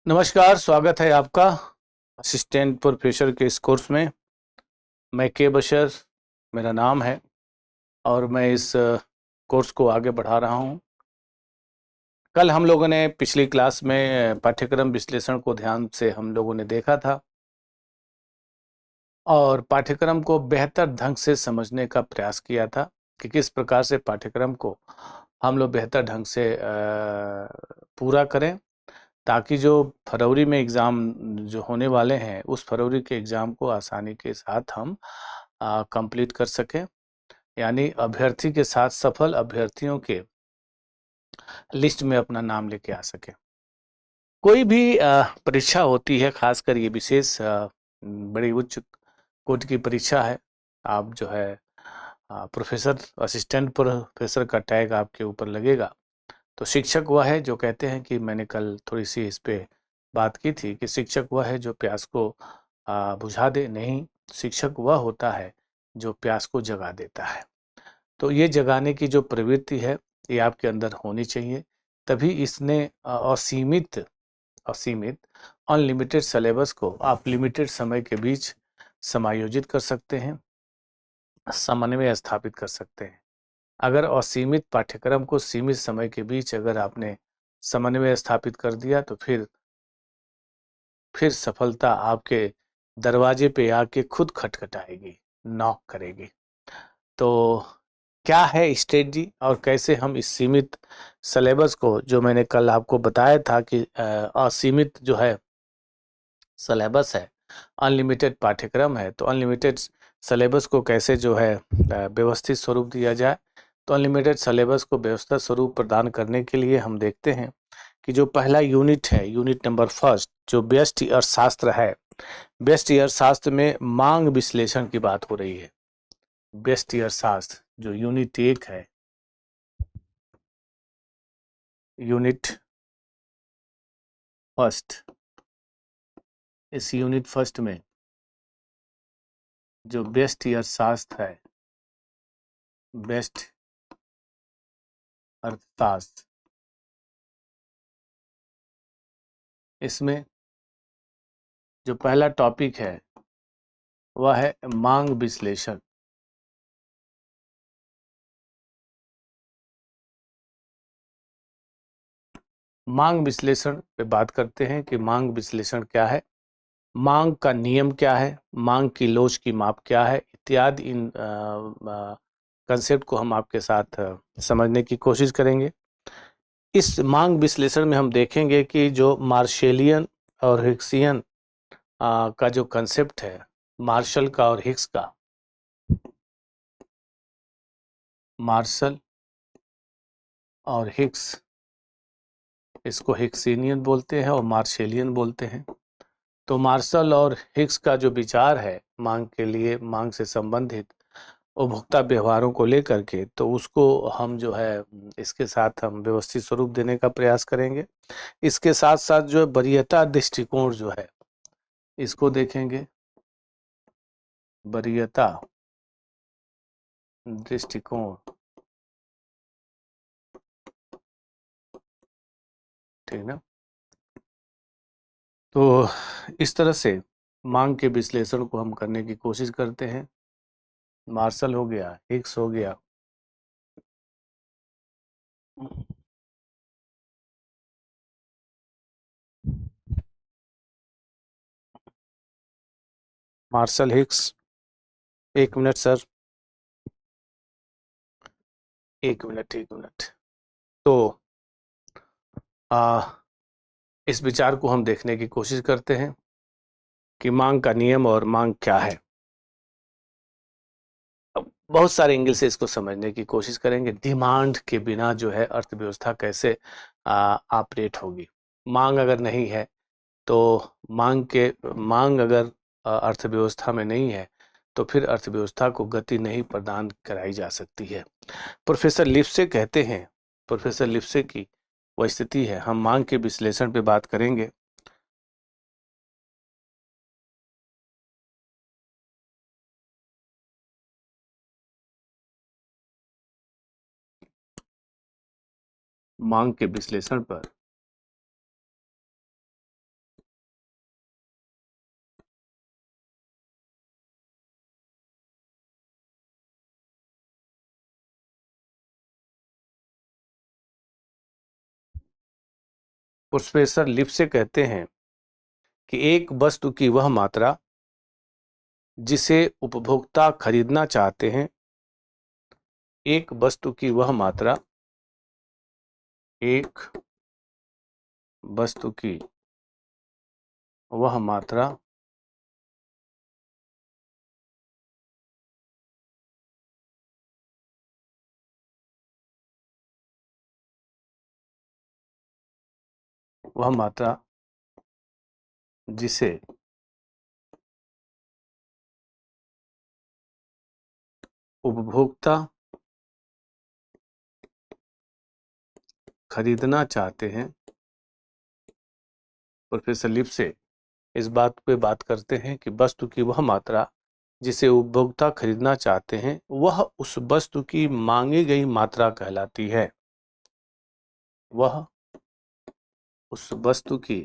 नमस्कार, स्वागत है आपका असिस्टेंट प्रोफेसर के इस कोर्स में। मैं के बशर मेरा नाम है और मैं इस कोर्स को आगे बढ़ा रहा हूं। कल हम लोगों ने पिछली क्लास में पाठ्यक्रम विश्लेषण को ध्यान से हम लोगों ने देखा था और पाठ्यक्रम को बेहतर ढंग से समझने का प्रयास किया था कि किस प्रकार से पाठ्यक्रम को हम लोग बेहतर ढंग से पूरा करें, ताकि जो फरवरी में एग्ज़ाम जो होने वाले हैं उस फरवरी के एग्ज़ाम को आसानी के साथ हम कंप्लीट कर सकें, यानी अभ्यर्थी के साथ सफल अभ्यर्थियों के लिस्ट में अपना नाम लेके आ सके। कोई भी परीक्षा होती है, खासकर ये विशेष बड़ी उच्च कोटि की परीक्षा है। आप जो है प्रोफेसर असिस्टेंट प्रोफेसर का टैग आपके ऊपर लगेगा। तो शिक्षक वह है जो कहते हैं कि मैंने कल थोड़ी सी इस पे बात की थी कि शिक्षक वह है जो प्यास को बुझा दे, नहीं, शिक्षक वह होता है जो प्यास को जगा देता है। तो ये जगाने की जो प्रवृत्ति है ये आपके अंदर होनी चाहिए, तभी इसने असीमित असीमित अनलिमिटेड सिलेबस को आप लिमिटेड समय के बीच समायोजित कर सकते हैं, समन्वय स्थापित कर सकते हैं। अगर असीमित पाठ्यक्रम को सीमित समय के बीच अगर आपने समन्वय स्थापित कर दिया तो फिर सफलता आपके दरवाजे पे आके खुद खटखटाएगी, नॉक करेगी। तो क्या है स्ट्रेटजी और कैसे हम इस सीमित सिलेबस को, जो मैंने कल आपको बताया था कि असीमित जो है सिलेबस है, अनलिमिटेड पाठ्यक्रम है, तो अनलिमिटेड सिलेबस को कैसे जो है व्यवस्थित स्वरूप दिया जाए। तो अनलिमिटेड सिलेबस को व्यवस्थित स्वरूप प्रदान करने के लिए हम देखते हैं कि जो पहला यूनिट है, यूनिट नंबर फर्स्ट, जो व्यष्टि अर्थशास्त्र है, व्यष्टि अर्थशास्त्र में मांग विश्लेषण की बात हो रही है। व्यष्टि अर्थशास्त्र जो यूनिट 1 है, यूनिट फर्स्ट, इस यूनिट फर्स्ट में जो व्यष्टि अर्थशास्त्र है, व्यष्टि अर्थशास्त्र, इसमें जो पहला टॉपिक है वह है मांग विश्लेषण। मांग विश्लेषण पे बात करते हैं कि मांग विश्लेषण क्या है, मांग का नियम क्या है, मांग की लोच की माप क्या है, इत्यादि इन कंसेप्ट को हम आपके साथ समझने की कोशिश करेंगे। इस मांग विश्लेषण में हम देखेंगे कि जो मार्शेलियन और हिक्सियन का जो कंसेप्ट है, मार्शल का और हिक्स का, मार्शल और हिक्स, इसको हिक्सिनियन बोलते हैं और मार्शेलियन बोलते हैं। तो मार्शल और हिक्स का जो विचार है मांग के लिए, मांग से संबंधित उपभोक्ता व्यवहारों को लेकर के, तो उसको हम जो है इसके साथ हम व्यवस्थित स्वरूप देने का प्रयास करेंगे। इसके साथ साथ जो वरीयता दृष्टिकोण जो है इसको देखेंगे, वरीयता दृष्टिकोण, ठीक ना। तो इस तरह से मांग के विश्लेषण को हम करने की कोशिश करते हैं। मार्शल हो गया, हिक्स हो गया, मार्शल हिक्स, एक मिनट सर, एक मिनट, एक मिनट। तो आ, इस विचार को हम देखने की कोशिश करते हैं कि मांग का नियम और मांग क्या है। अब बहुत सारे एंगल से इसको समझने की कोशिश करेंगे। डिमांड के बिना जो है अर्थव्यवस्था कैसे ऑपरेट होगी। मांग अगर नहीं है तो मांग अगर अर्थव्यवस्था में नहीं है तो फिर अर्थव्यवस्था को गति नहीं प्रदान कराई जा सकती है। प्रोफेसर लिप्से कहते हैं, प्रोफेसर लिप्से की वह स्थिति है। हम मांग के विश्लेषण पे बात करेंगे। मांग के विश्लेषण पर प्रोफेसर लिप्से कहते हैं कि एक वस्तु की वह मात्रा जिसे उपभोक्ता खरीदना चाहते हैं, एक वस्तु की वह मात्रा, एक वस्तु की वह मात्रा जिसे उपभोक्ता खरीदना चाहते हैं। प्रोफेसर लिप्से इस बात पे बात करते हैं कि वस्तु की वह मात्रा जिसे उपभोक्ता खरीदना चाहते हैं वह उस वस्तु की मांगी गई मात्रा कहलाती है। वह उस वस्तु की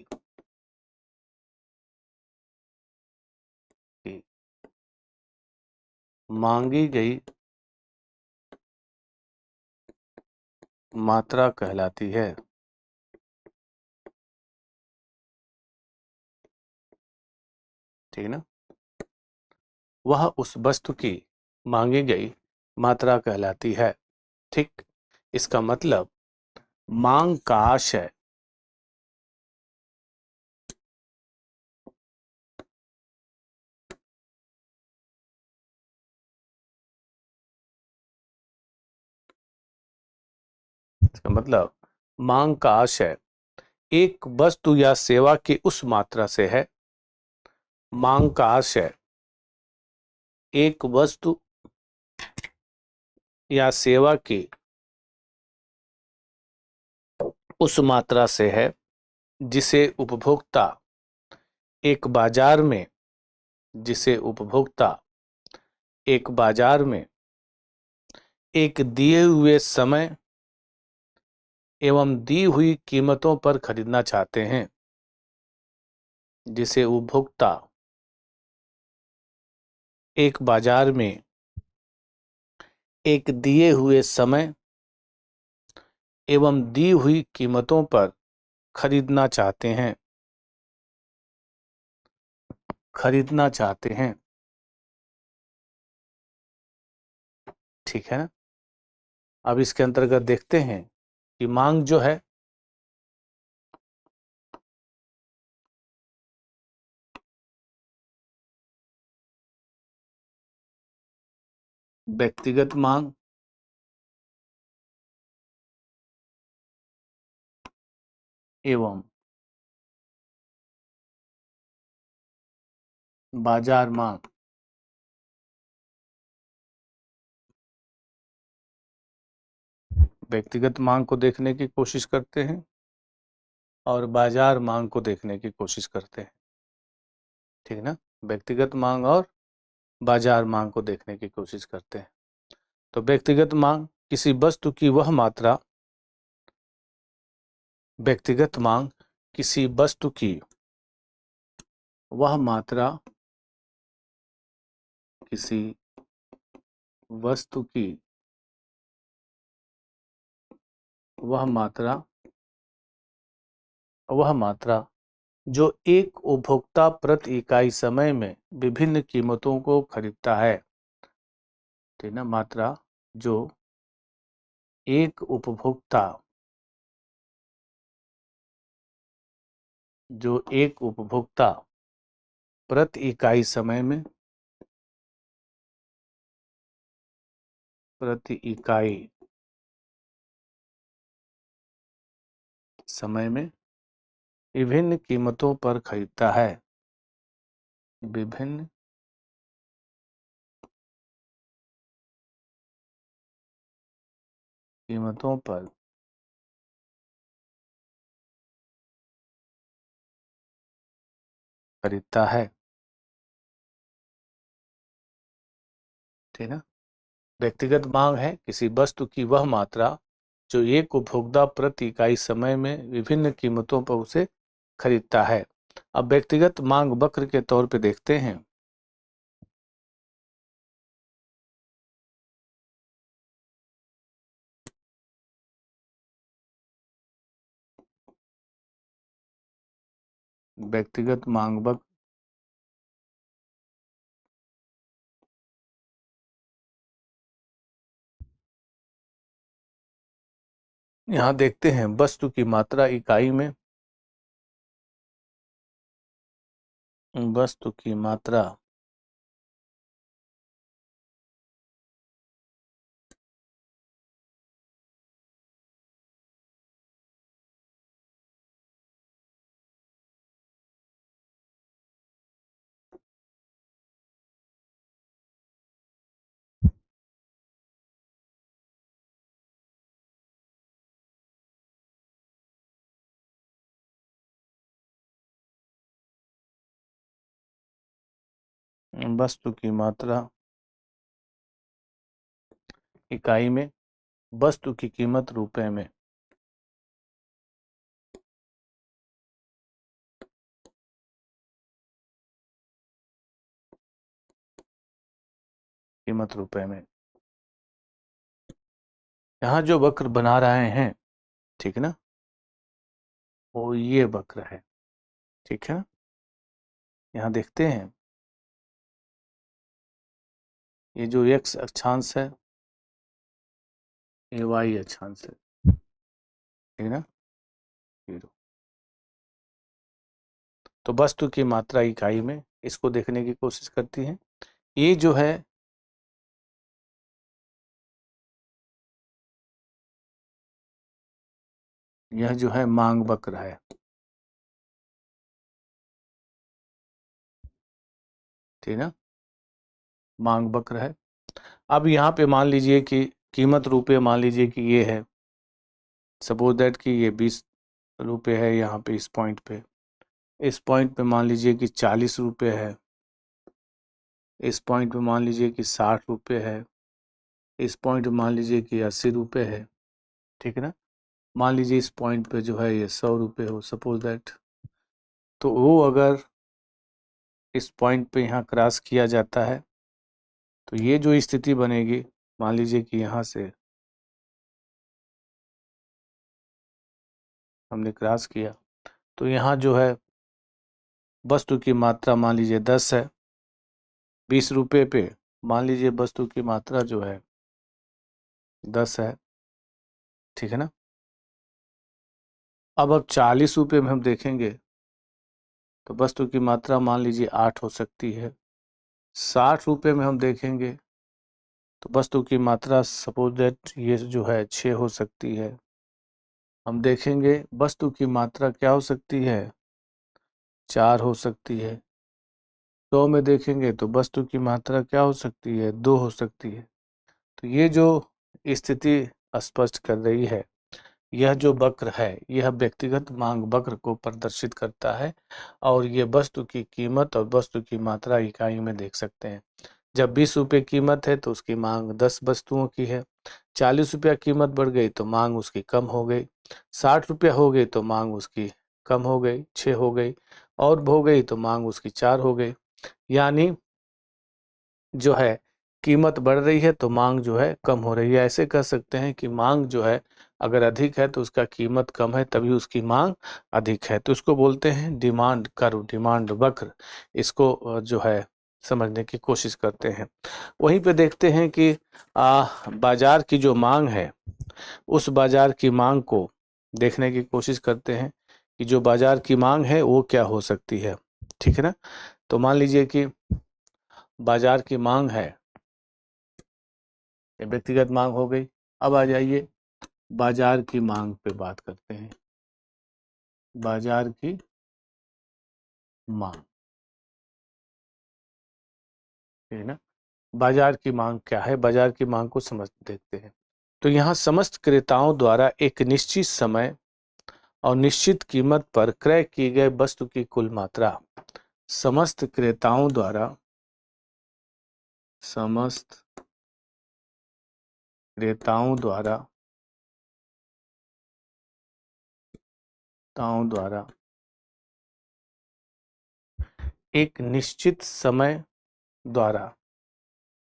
मांगी गई मात्रा कहलाती है। ठीक है ना? वह उस वस्तु की मांगी गई मात्रा कहलाती है। ठीक, इसका मतलब मांग का आशय इसका मतलब मांग का आशय एक वस्तु या सेवा की उस मात्रा से है। मांग का आशय एक वस्तु या सेवा की उस मात्रा से है जिसे उपभोक्ता एक बाजार में जिसे उपभोक्ता एक बाजार में एक दिए हुए समय एवं दी हुई कीमतों पर खरीदना चाहते हैं। जिसे उपभोक्ता एक बाजार में एक दिए हुए समय एवं दी हुई कीमतों पर खरीदना चाहते हैं। खरीदना चाहते हैं। ठीक है ना? अब इसके अंतर्गत देखते हैं कि मांग जो है व्यक्तिगत मांग एवं बाजार मांग व्यक्तिगत मांग को देखने की कोशिश करते हैं और बाजार मांग को देखने की कोशिश करते हैं। ठीक है ना? व्यक्तिगत मांग और बाजार मांग को देखने की कोशिश करते हैं। तो व्यक्तिगत मांग किसी वस्तु की वह मात्रा व्यक्तिगत मांग किसी वस्तु की वह मात्रा किसी वस्तु की वह मात्रा जो एक उपभोक्ता प्रति इकाई समय में विभिन्न कीमतों को खरीदता है। ठीक ना? मात्रा जो एक उपभोक्ता प्रति इकाई समय में प्रति इकाई समय में विभिन्न कीमतों पर खरीदता है। विभिन्न कीमतों पर खरीदता है। ठीक है? व्यक्तिगत मांग है किसी वस्तु की वह मात्रा जो एक उपभोक्ता प्रति इकाई समय में विभिन्न कीमतों पर उसे खरीदता है। अब व्यक्तिगत मांग वक्र के तौर पे देखते हैं। व्यक्तिगत मांग वक्र यहाँ देखते हैं वस्तु की मात्रा इकाई में, वस्तु की मात्रा वस्तु की मात्रा इकाई में, वस्तु की कीमत रुपए में, कीमत रुपए में। यहाँ जो वक्र बना रहे हैं, ठीक है ना, वो ये वक्र है, ठीक है ना। यहाँ देखते हैं ये जो x अक्षांश है, ये y अक्षांश है, ठीक है ना, 0। तो वस्तु की मात्रा इकाई में, इसको देखने की कोशिश करती हैं। ये जो है यह जो है मांग वक्र है, ठीक है ना, मांग वक्र है। अब यहाँ पे मान लीजिए कि कीमत रुपए, मान लीजिए कि ये है, सपोज दैट कि ये 20 रुपये है यहाँ पे, इस पॉइंट पे, इस पॉइंट पे मान लीजिए कि 40 रुपये है, इस पॉइंट पे मान लीजिए कि 60 रुपये है, इस पॉइंट पे मान लीजिए कि 80 रुपये है, ठीक है ना। मान लीजिए इस पॉइंट पे जो है ये 100 रुपये हो, सपोज दैट। तो वो अगर इस पॉइंट पे यहाँ क्रॉस किया जाता है तो ये जो स्थिति बनेगी, मान लीजिए कि यहाँ से हमने क्रॉस किया, तो यहाँ जो है वस्तु की मात्रा मान लीजिए 10 है, 20 रुपये पे मान लीजिए वस्तु की मात्रा जो है 10 है, ठीक है ना। अब 40 रुपये में हम देखेंगे तो वस्तु की मात्रा मान लीजिए 8 हो सकती है। 60 रुपये में हम देखेंगे तो वस्तु की मात्रा सपोज दैट ये जो है 6 हो सकती है। हम देखेंगे वस्तु की मात्रा क्या हो सकती है, 4 हो सकती है। 100 में देखेंगे तो वस्तु की मात्रा क्या हो सकती है, 2 हो सकती है। तो ये जो स्थिति स्पष्ट कर रही है, यह जो वक्र है यह व्यक्तिगत मांग वक्र को प्रदर्शित करता है, और ये वस्तु की कीमत और वस्तु की मात्रा इकाई में देख सकते हैं। जब 20 रुपये कीमत है तो उसकी मांग 10 वस्तुओं की है। 40 रुपया कीमत बढ़ गई तो मांग उसकी कम हो गई। 60 रुपया हो गई तो मांग उसकी कम हो गई, 6 हो गई, और हो गई तो मांग उसकी 4 हो गई। यानी जो है कीमत बढ़ रही है तो मांग जो है कम हो रही है। ऐसे कह सकते हैं कि मांग जो है अगर अधिक है तो उसका कीमत कम है, तभी उसकी मांग अधिक है। तो इसको बोलते हैं डिमांड कर्व, डिमांड वक्र। इसको जो है समझने की कोशिश करते हैं। वहीं पे देखते हैं कि बाजार की जो मांग है, उस बाजार की मांग को देखने की कोशिश करते हैं कि जो बाजार की मांग है वो क्या हो सकती है, ठीक है ना। तो मान लीजिए कि बाजार की मांग है, ये व्यक्तिगत मांग हो गई। अब आ जाइए बाजार की मांग पे बात करते हैं। बाजार की मांग, ठीक है ना। बाजार की मांग क्या है, बाजार की मांग को समझ देखते हैं। तो यहाँ समस्त क्रेताओं द्वारा एक निश्चित समय और निश्चित कीमत पर क्रय की गई वस्तु की कुल मात्रा, समस्त क्रेताओं द्वारा, समस्त क्रेताओं द्वारा, ताओं द्वारा एक निश्चित समय द्वारा,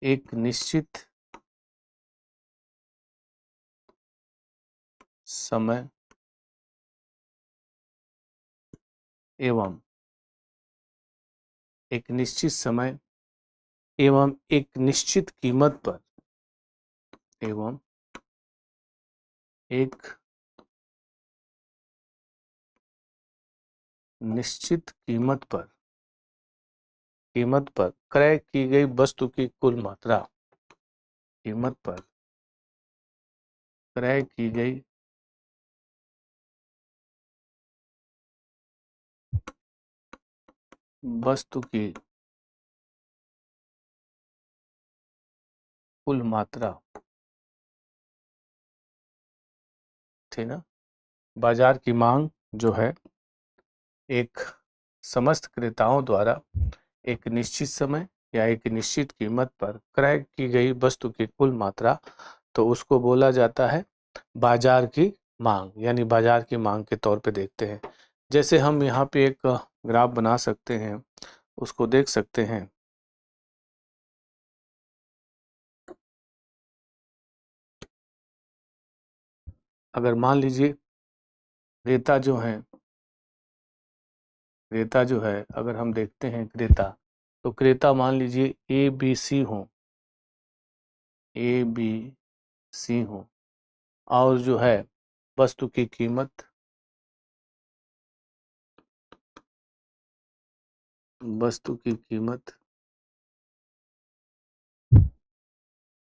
एक निश्चित समय एवं एक निश्चित समय एवं एक निश्चित कीमत पर एवं एक निश्चित कीमत पर क्रय की गई वस्तु की कुल मात्रा, कीमत पर क्रय की गई वस्तु की कुल मात्रा, ठीक ना। बाजार की मांग जो है एक समस्त क्रेताओं द्वारा एक निश्चित समय या एक निश्चित कीमत पर क्रय की गई वस्तु की कुल मात्रा, तो उसको बोला जाता है बाजार की मांग, यानी बाजार की मांग के तौर पे देखते हैं। जैसे हम यहाँ पे एक ग्राफ बना सकते हैं, उसको देख सकते हैं। अगर मान लीजिए क्रेता जो है अगर हम देखते हैं क्रेता, तो क्रेता मान लीजिए ए बी सी हो और जो है वस्तु की कीमत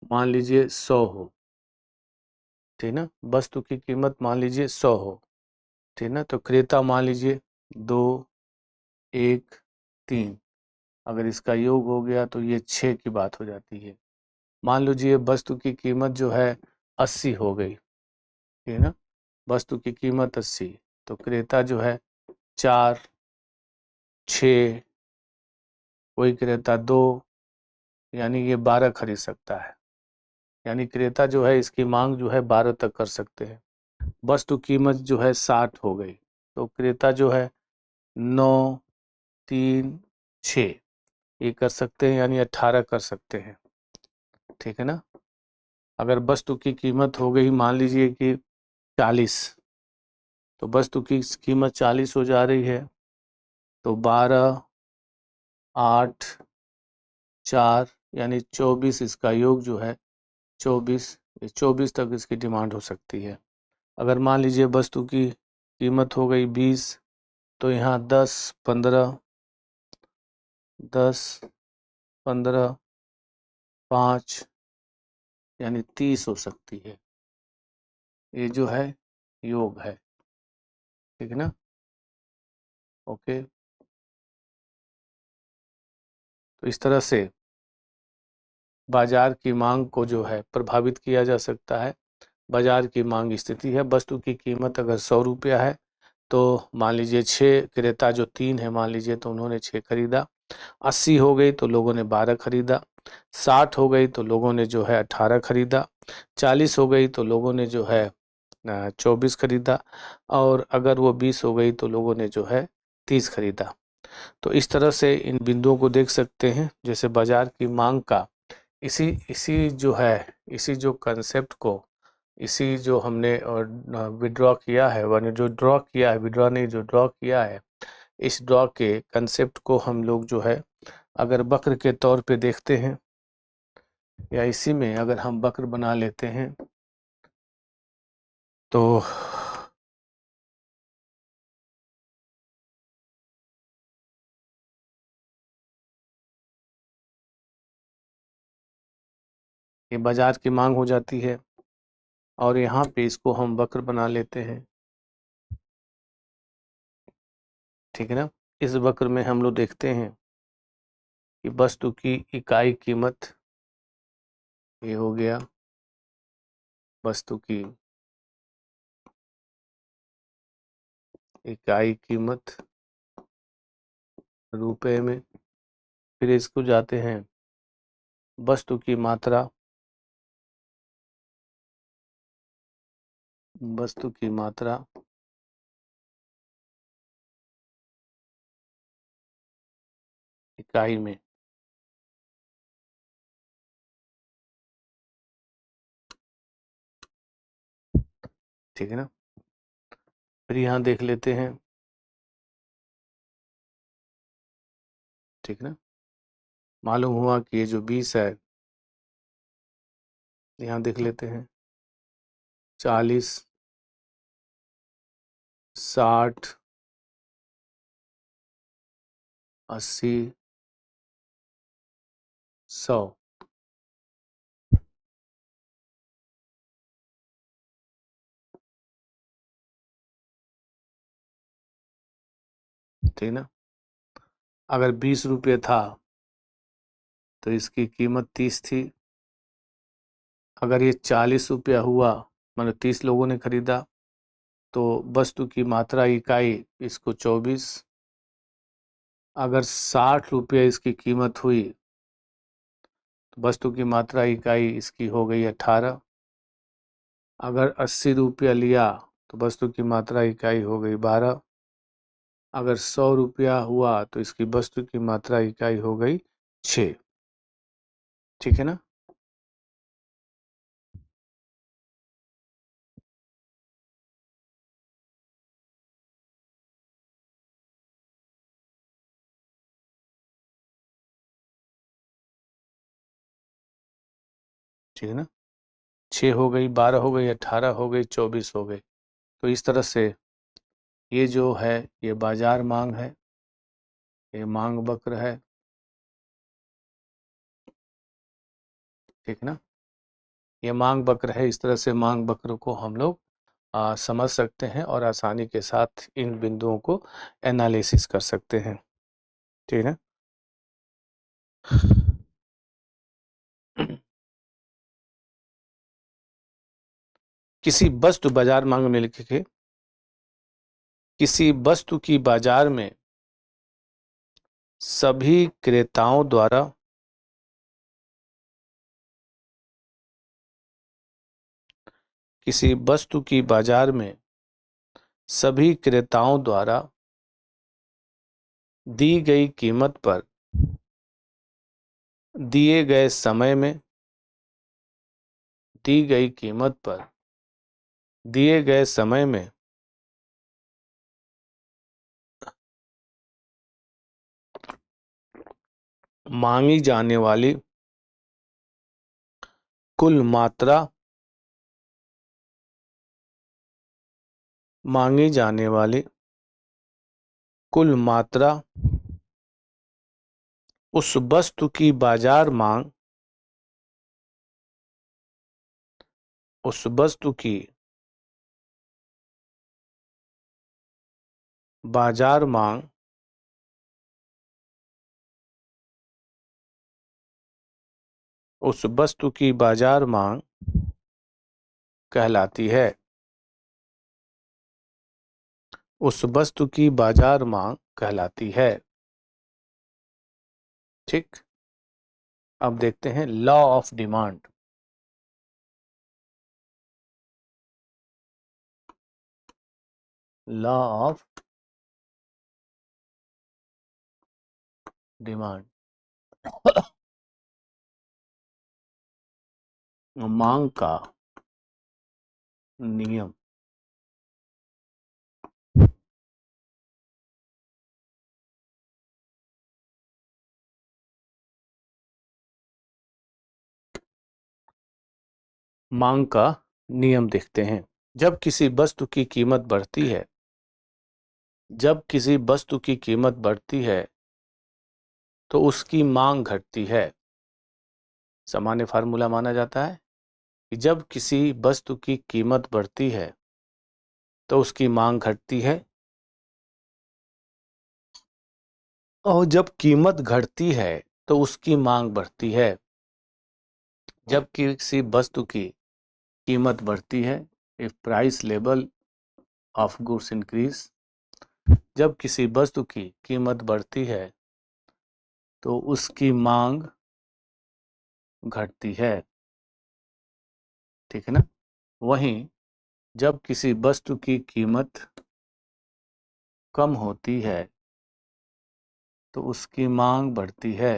मान लीजिए 100 हो, ठीक ना। वस्तु की कीमत मान लीजिए 100 हो, ठीक ना। तो क्रेता मान लीजिए 2 1 3, अगर इसका योग हो गया तो ये 6 की बात हो जाती है। मान लीजिए वस्तु की कीमत जो है 80 हो गई, ठीक ना। वस्तु की कीमत 80, तो क्रेता जो है 4 6, कोई क्रेता 2, यानी ये 12 खरीद सकता है। यानी क्रेता जो है इसकी मांग जो है 12 तक कर सकते हैं। वस्तु कीमत जो है 60 हो गई, तो क्रेता जो है 9 3 6 ये कर सकते हैं, यानी 18 कर सकते हैं, ठीक है ना। अगर वस्तु की कीमत हो गई मान लीजिए कि 40, तो वस्तु की कीमत 40 हो जा रही है, तो 12 8 4 यानी 24, इसका योग जो है 24 तक इसकी डिमांड हो सकती है। अगर मान लीजिए वस्तु की कीमत हो गई 20, तो यहाँ 10 15 5 यानी 30 हो सकती है। ये जो है योग है, ठीक है ना। ओके, तो इस तरह से बाजार की मांग को जो है प्रभावित किया जा सकता है। बाजार की मांग स्थिति है, वस्तु की कीमत अगर 100 रुपया है, तो मान लीजिए 6 क्रेता जो 3 है मान लीजिए, तो उन्होंने 6 खरीदा। 80 हो गई तो लोगों ने 12 खरीदा। 60 हो गई तो लोगों ने जो है 18 खरीदा। 40 हो गई तो लोगों ने जो है 24 खरीदा। और अगर वो 20 हो गई तो लोगों ने जो है 30 खरीदा। तो इस तरह से इन बिंदुओं को देख सकते हैं। जैसे बाजार की मांग का इसी इसी जो है इसी जो कंसेप्ट को, इसी जो हमने विड्रॉ किया है, वन जो ड्रॉ किया है, विड्रॉ नहीं जो ड्रॉ किया है, इस ड्रॉ के कंसेप्ट को हम लोग जो है अगर वक्र के तौर पे देखते हैं, या इसी में अगर हम वक्र बना लेते हैं, तो ये बाजार की मांग हो जाती है। और यहाँ पे इसको हम वक्र बना लेते हैं, ठीक है ना। इस वक्र में हम लोग देखते हैं कि वस्तु की इकाई कीमत, ये हो गया वस्तु की इकाई कीमत रुपए में। फिर इसको जाते हैं वस्तु की मात्रा, वस्तु की मात्रा इकाई में, ठीक है ना। फिर यहाँ देख लेते हैं, ठीक ना। मालूम हुआ कि ये जो 20 है, यहाँ देख लेते हैं, 40, 60, 80, 100, ठीक ना। अगर 20 रुपये था तो इसकी कीमत 30 थी। अगर ये 40 रुपया हुआ, मतलब 30 लोगों ने खरीदा, तो वस्तु की मात्रा इकाई इसको 24। अगर 60 रुपये इसकी कीमत हुई तो वस्तु की मात्रा इकाई इसकी हो गई 18। अगर 80 रुपया लिया तो वस्तु की मात्रा इकाई हो गई 12। अगर 100 रुपया हुआ तो इसकी वस्तु की मात्रा इकाई हो गई 6। ठीक है ना। ठीक है ना। 6 हो गई, 12 हो गई, 18 हो गई, 24 हो गई। तो इस तरह से ये जो है ये बाजार मांग है, ये मांग वक्र है। ठीक ना। ये मांग वक्र है। इस तरह से मांग वक्र को हम लोग समझ सकते हैं और आसानी के साथ इन बिंदुओं को एनालिसिस कर सकते हैं। ठीक है। किसी वस्तु बाजार मांग में लिखे, किसी वस्तु की बाजार में सभी क्रेताओं द्वारा किसी वस्तु की बाजार में सभी क्रेताओं द्वारा दी गई कीमत पर दिए गए समय में दी गई कीमत पर दिए गए समय में मांगी जाने वाली कुल मात्रा मांगी जाने वाली कुल मात्रा उस वस्तु की बाजार मांग उस वस्तु की बाजार मांग उस वस्तु की बाजार मांग कहलाती है। उस वस्तु की बाजार मांग कहलाती है। ठीक। अब देखते हैं law of demand. Law of demand, मांग का नियम। मांग का नियम देखते हैं। जब किसी वस्तु की कीमत बढ़ती है जब किसी वस्तु की कीमत बढ़ती है तो उसकी मांग घटती है। सामान्य फार्मूला माना जाता है कि जब किसी वस्तु की कीमत बढ़ती है तो उसकी मांग घटती है, और जब कीमत घटती है तो उसकी मांग बढ़ती है। जब किसी वस्तु की कीमत बढ़ती है, if price level of goods increase, जब किसी वस्तु की कीमत बढ़ती है तो उसकी मांग घटती है। ठीक है ना। वहीं जब किसी वस्तु की कीमत कम होती है तो उसकी मांग बढ़ती है।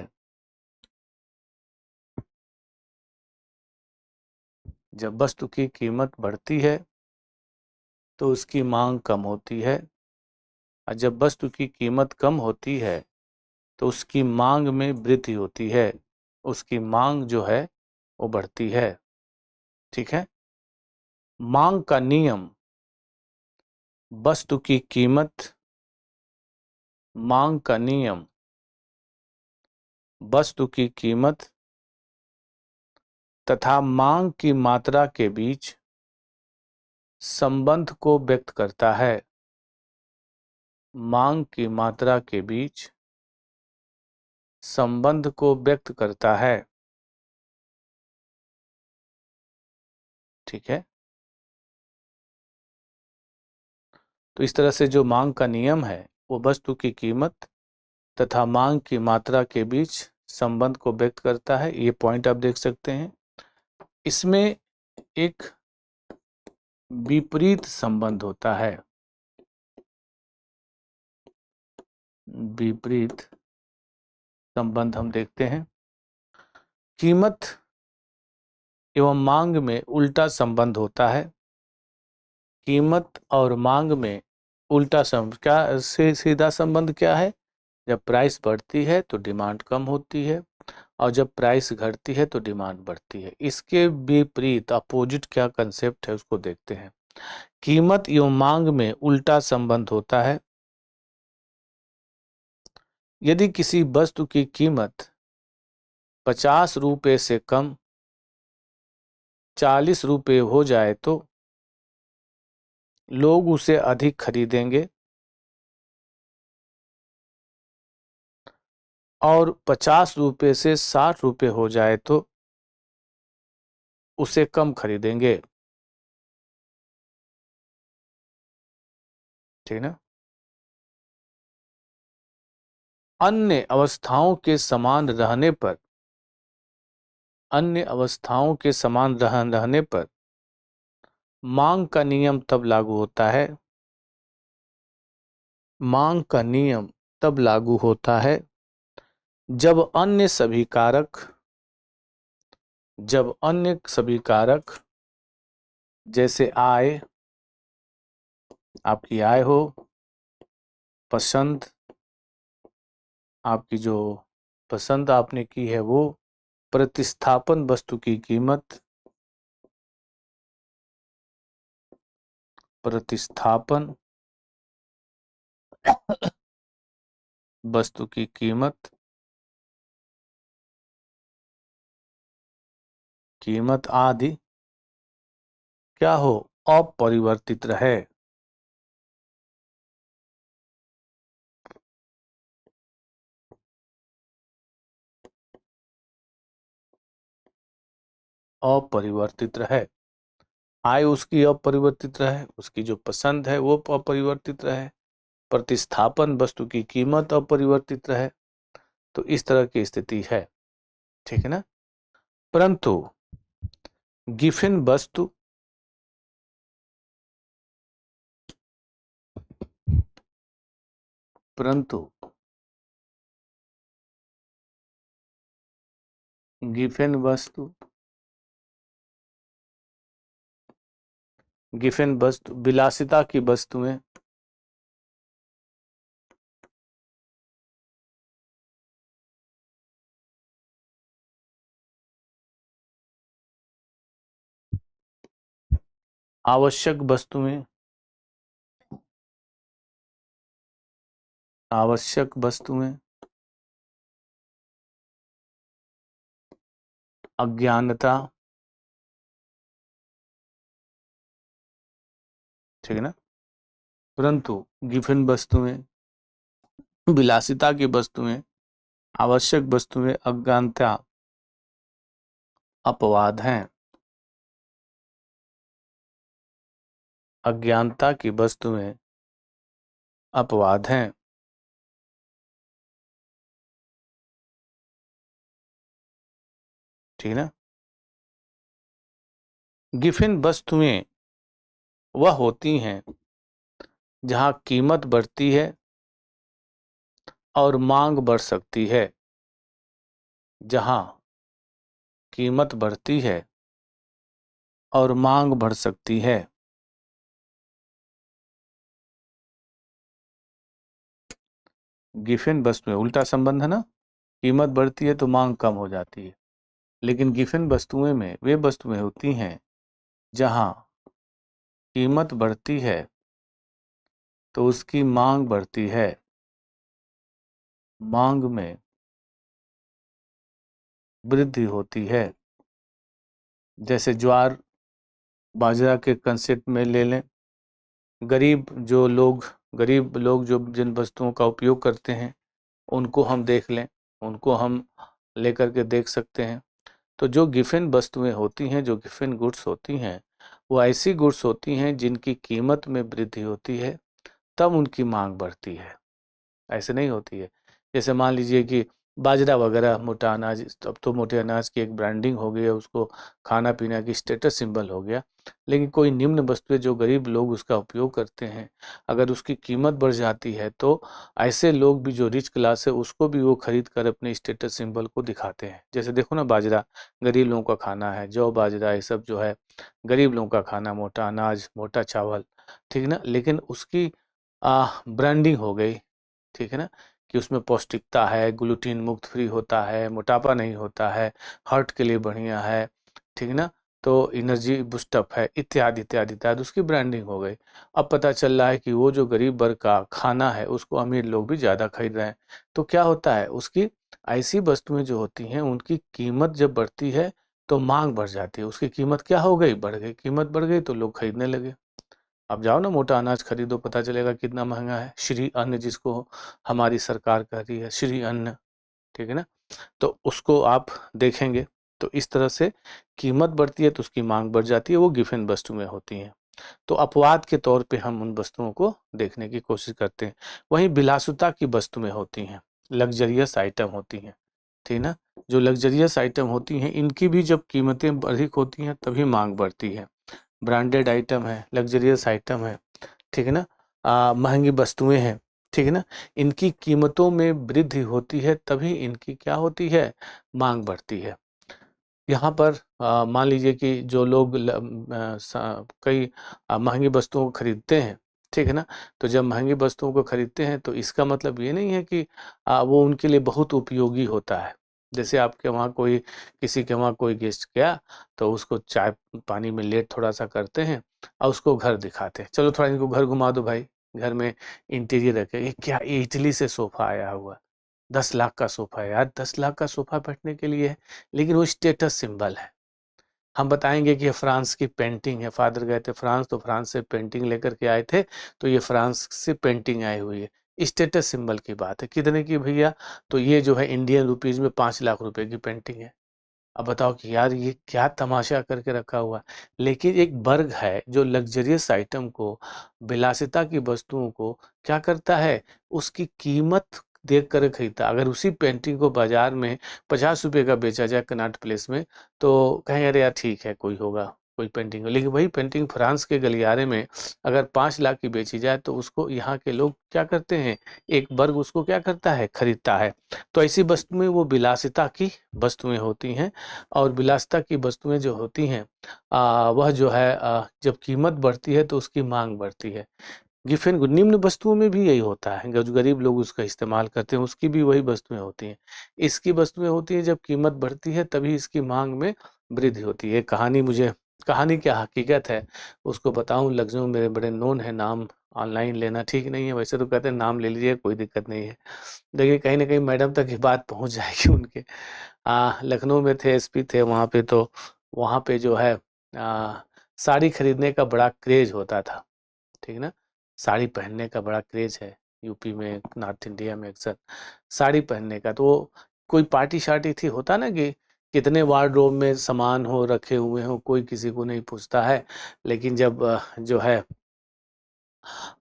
जब वस्तु की कीमत बढ़ती है तो उसकी मांग कम होती है, और जब वस्तु की कीमत कम होती है तो उसकी मांग में वृद्धि होती है, उसकी मांग जो है वो बढ़ती है। ठीक है। मांग का नियम, वस्तु की कीमत, मांग का नियम वस्तु की कीमत तथा मांग की मात्रा के बीच संबंध को व्यक्त करता है। मांग की मात्रा के बीच संबंध को व्यक्त करता है। ठीक है। तो इस तरह से जो मांग का नियम है वो वस्तु की कीमत तथा मांग की मात्रा के बीच संबंध को व्यक्त करता है। ये पॉइंट आप देख सकते हैं। इसमें एक विपरीत संबंध होता है। विपरीत संबंध हम देखते हैं। कीमत एवं मांग में उल्टा संबंध होता है। कीमत और मांग में उल्टा संबंध क्या, से सीधा संबंध क्या है? जब प्राइस बढ़ती है तो डिमांड कम होती है और जब प्राइस घटती है तो डिमांड बढ़ती है। इसके विपरीत अपोजिट क्या कंसेप्ट है उसको देखते हैं। कीमत एवं मांग में उल्टा संबंध होता है। यदि किसी वस्तु की कीमत 50 रुपए से कम 40 रुपए हो जाए तो लोग उसे अधिक खरीदेंगे और 50 रुपए से 60 रुपए हो जाए तो उसे कम खरीदेंगे। ठीक ना। अन्य अवस्थाओं के समान रहने पर, अन्य अवस्थाओं के समान रहने पर मांग का नियम तब लागू होता है। मांग का नियम तब लागू होता है जब अन्य सभी कारक, जब अन्य सभी कारक जैसे आय, आपकी आय हो, पसंद, आपकी जो पसंद आपने की है वो, प्रतिस्थापन वस्तु की कीमत, प्रतिस्थापन वस्तु की कीमत, कीमत आदि क्या हो, अपरिवर्तित रहे। अपरिवर्तित रहे। आय उसकी अपरिवर्तित रहे, उसकी जो पसंद है वो अपरिवर्तित रहे, प्रतिस्थापन वस्तु की कीमत अपरिवर्तित रहे। तो इस तरह की स्थिति है। ठीक है ना। परंतु गिफिन वस्तु, परंतु गिफिन वस्तु, गिफिन वस्तु विलासिता की वस्तुएं, आवश्यक वस्तुएं, आवश्यक वस्तुएं, अज्ञानता। ठीक है ना। परंतु गिफिन वस्तुएं, विलासिता की वस्तुएं, आवश्यक वस्तुएं, अज्ञानता अपवाद हैं। अज्ञानता की वस्तुएं अपवाद हैं। ठीक है ना। गिफिन वस्तुएं वह होती हैं जहां कीमत बढ़ती है और मांग बढ़ सकती है, जहां कीमत बढ़ती है और मांग बढ़ सकती है। गिफिन वस्तुएं, उल्टा संबंध है ना, कीमत बढ़ती है तो मांग कम हो जाती है। लेकिन गिफिन वस्तुएं में वे वस्तुएं होती हैं जहां कीमत बढ़ती है तो उसकी मांग बढ़ती है। मांग में वृद्धि होती है। जैसे ज्वार बाजरा के कंसेप्ट में ले लें, गरीब जो लोग गरीब लोग जो जिन वस्तुओं का उपयोग करते हैं उनको हम देख लें, उनको हम लेकर के देख सकते हैं। तो जो गिफिन वस्तुएं होती हैं, जो गिफिन गुड्स होती हैं, वो ऐसी गुड्स होती हैं जिनकी कीमत में वृद्धि होती है, तब उनकी मांग बढ़ती है। ऐसे नहीं होती है। जैसे मान लीजिए कि बाजरा वगैरह मोटा अनाज, अब तो मोटे अनाज की एक ब्रांडिंग हो गई है, उसको खाना पीना की स्टेटस सिंबल हो गया। लेकिन कोई निम्न वस्तुएं जो गरीब लोग उसका उपयोग करते हैं, अगर उसकी कीमत बढ़ जाती है तो ऐसे लोग भी जो रिच क्लास है उसको भी वो खरीद कर अपने स्टेटस सिंबल को दिखाते हैं। जैसे देखो ना, बाजरा गरीब लोगों का खाना है, जौ बाजरा ये सब जो है गरीब लोगों का खाना, मोटा अनाज मोटा चावल, ठीक ना। लेकिन उसकी ब्रांडिंग हो गई, ठीक है ना, कि उसमें पौष्टिकता है, ग्लूटीन मुक्त फ्री होता है, मोटापा नहीं होता है, हार्ट के लिए बढ़िया है, ठीक है ना, तो एनर्जी बूस्टअप है, इत्यादि इत्यादि इत्यादि, उसकी ब्रांडिंग हो गई। अब पता चल रहा है कि वो जो गरीब वर्ग का खाना है उसको अमीर लोग भी ज़्यादा खरीद रहे हैं। तो क्या होता है, उसकी ऐसी वस्तुएं जो होती हैं उनकी कीमत जब बढ़ती है तो मांग बढ़ जाती है। उसकी कीमत क्या हो गई, बढ़ गई, कीमत बढ़ गई तो लोग खरीदने लगे। अब जाओ ना मोटा अनाज खरीदो, पता चलेगा कितना महंगा है। श्री अन्न जिसको हमारी सरकार कह रही है, श्री अन्न, ठीक है ना, तो उसको आप देखेंगे तो इस तरह से कीमत बढ़ती है तो उसकी मांग बढ़ जाती है। वो गिफिन वस्तुएं होती हैं। तो अपवाद के तौर पे हम उन वस्तुओं को देखने की कोशिश करते हैं। वहीं विलासिता की वस्तुएं होती हैं, लग्जरियस आइटम होती हैं, ठीक ना। जो लग्जरियस आइटम होती हैं इनकी भी जब कीमतें अधिक होती हैं तभी मांग बढ़ती है। ब्रांडेड आइटम है, लग्जरियस आइटम है, ठीक है ना, महंगी वस्तुएं हैं, ठीक है ना, इनकी कीमतों में वृद्धि होती है तभी इनकी क्या होती है, मांग बढ़ती है। यहाँ पर मान लीजिए कि जो लोग कई महंगी वस्तुओं को खरीदते हैं, ठीक है ना, तो जब महंगी वस्तुओं को खरीदते हैं तो इसका मतलब ये नहीं है कि वो उनके लिए बहुत उपयोगी होता है। जैसे आपके वहाँ कोई, किसी के वहाँ कोई गेस्ट गया तो उसको चाय पानी में लेट थोड़ा सा करते हैं और उसको घर दिखाते हैं, चलो थोड़ा इनको घर घुमा दो भाई, घर में इंटीरियर रखे, ये क्या, ये इटली से सोफा आया हुआ, 10 लाख का सोफा है यार, 10 लाख का सोफा बैठने के लिए है। लेकिन वो स्टेटस सिंबल है। हम बताएंगे कि ये फ्रांस की पेंटिंग है, फादर गए थे फ्रांस तो फ्रांस से पेंटिंग लेकर के आए थे, तो ये फ्रांस से पेंटिंग आई हुई है, स्टेटस सिंबल की बात है। कितने की भैया, तो ये जो है इंडियन रुपीज में 5 लाख रुपए की पेंटिंग है। अब बताओ कि यार ये क्या तमाशा करके रखा हुआ है। लेकिन एक वर्ग है जो लग्जरियस आइटम को, विलासिता की वस्तुओं को क्या करता है, उसकी कीमत देख कर खरीदता। अगर उसी पेंटिंग को बाजार में 50 रुपए का बेचा जाए कनॉट प्लेस में तो कहें अरे यार ठीक है, कोई होगा, कोई पेंटिंग। लेकिन वही पेंटिंग फ्रांस के गलियारे में अगर 5 लाख की बेची जाए तो उसको यहाँ के लोग क्या करते हैं, एक वर्ग उसको क्या करता है, खरीदता है। तो ऐसी वस्तुएं वो विलासिता की वस्तुएं होती हैं। और विलासिता की वस्तुएं जो होती हैं वह जो है जब कीमत बढ़ती है तो उसकी मांग बढ़ती है। गिफिन निम्न वस्तुओं में भी यही होता है, जो गरीब लोग उसका इस्तेमाल करते हैं उसकी भी वही वस्तुएं होती हैं। इसकी वस्तुएं होती हैं जब कीमत बढ़ती है तभी इसकी मांग में वृद्धि होती है। कहानी मुझे, कहानी क्या हकीकत है उसको बताऊं, लफ्जों में मेरे बड़े नोन है, नाम ऑनलाइन लेना ठीक नहीं है। वैसे तो कहते हैं नाम ले लीजिए, कोई दिक्कत नहीं है। देखिए कहीं ना कहीं मैडम तक ये बात पहुंच जाएगी उनके। लखनऊ में थे, एसपी थे वहाँ पे, तो वहाँ पे जो है साड़ी खरीदने का बड़ा क्रेज होता था, ठीक ना। साड़ी पहनने का बड़ा क्रेज है यूपी में, नॉर्थ इंडिया में अक्सर साड़ी पहनने का। तो कोई पार्टी शार्टी थी, होता ना कि कितने वार्डरोब में सामान हो, रखे हुए हो, कोई किसी को नहीं पूछता है। लेकिन जब जो है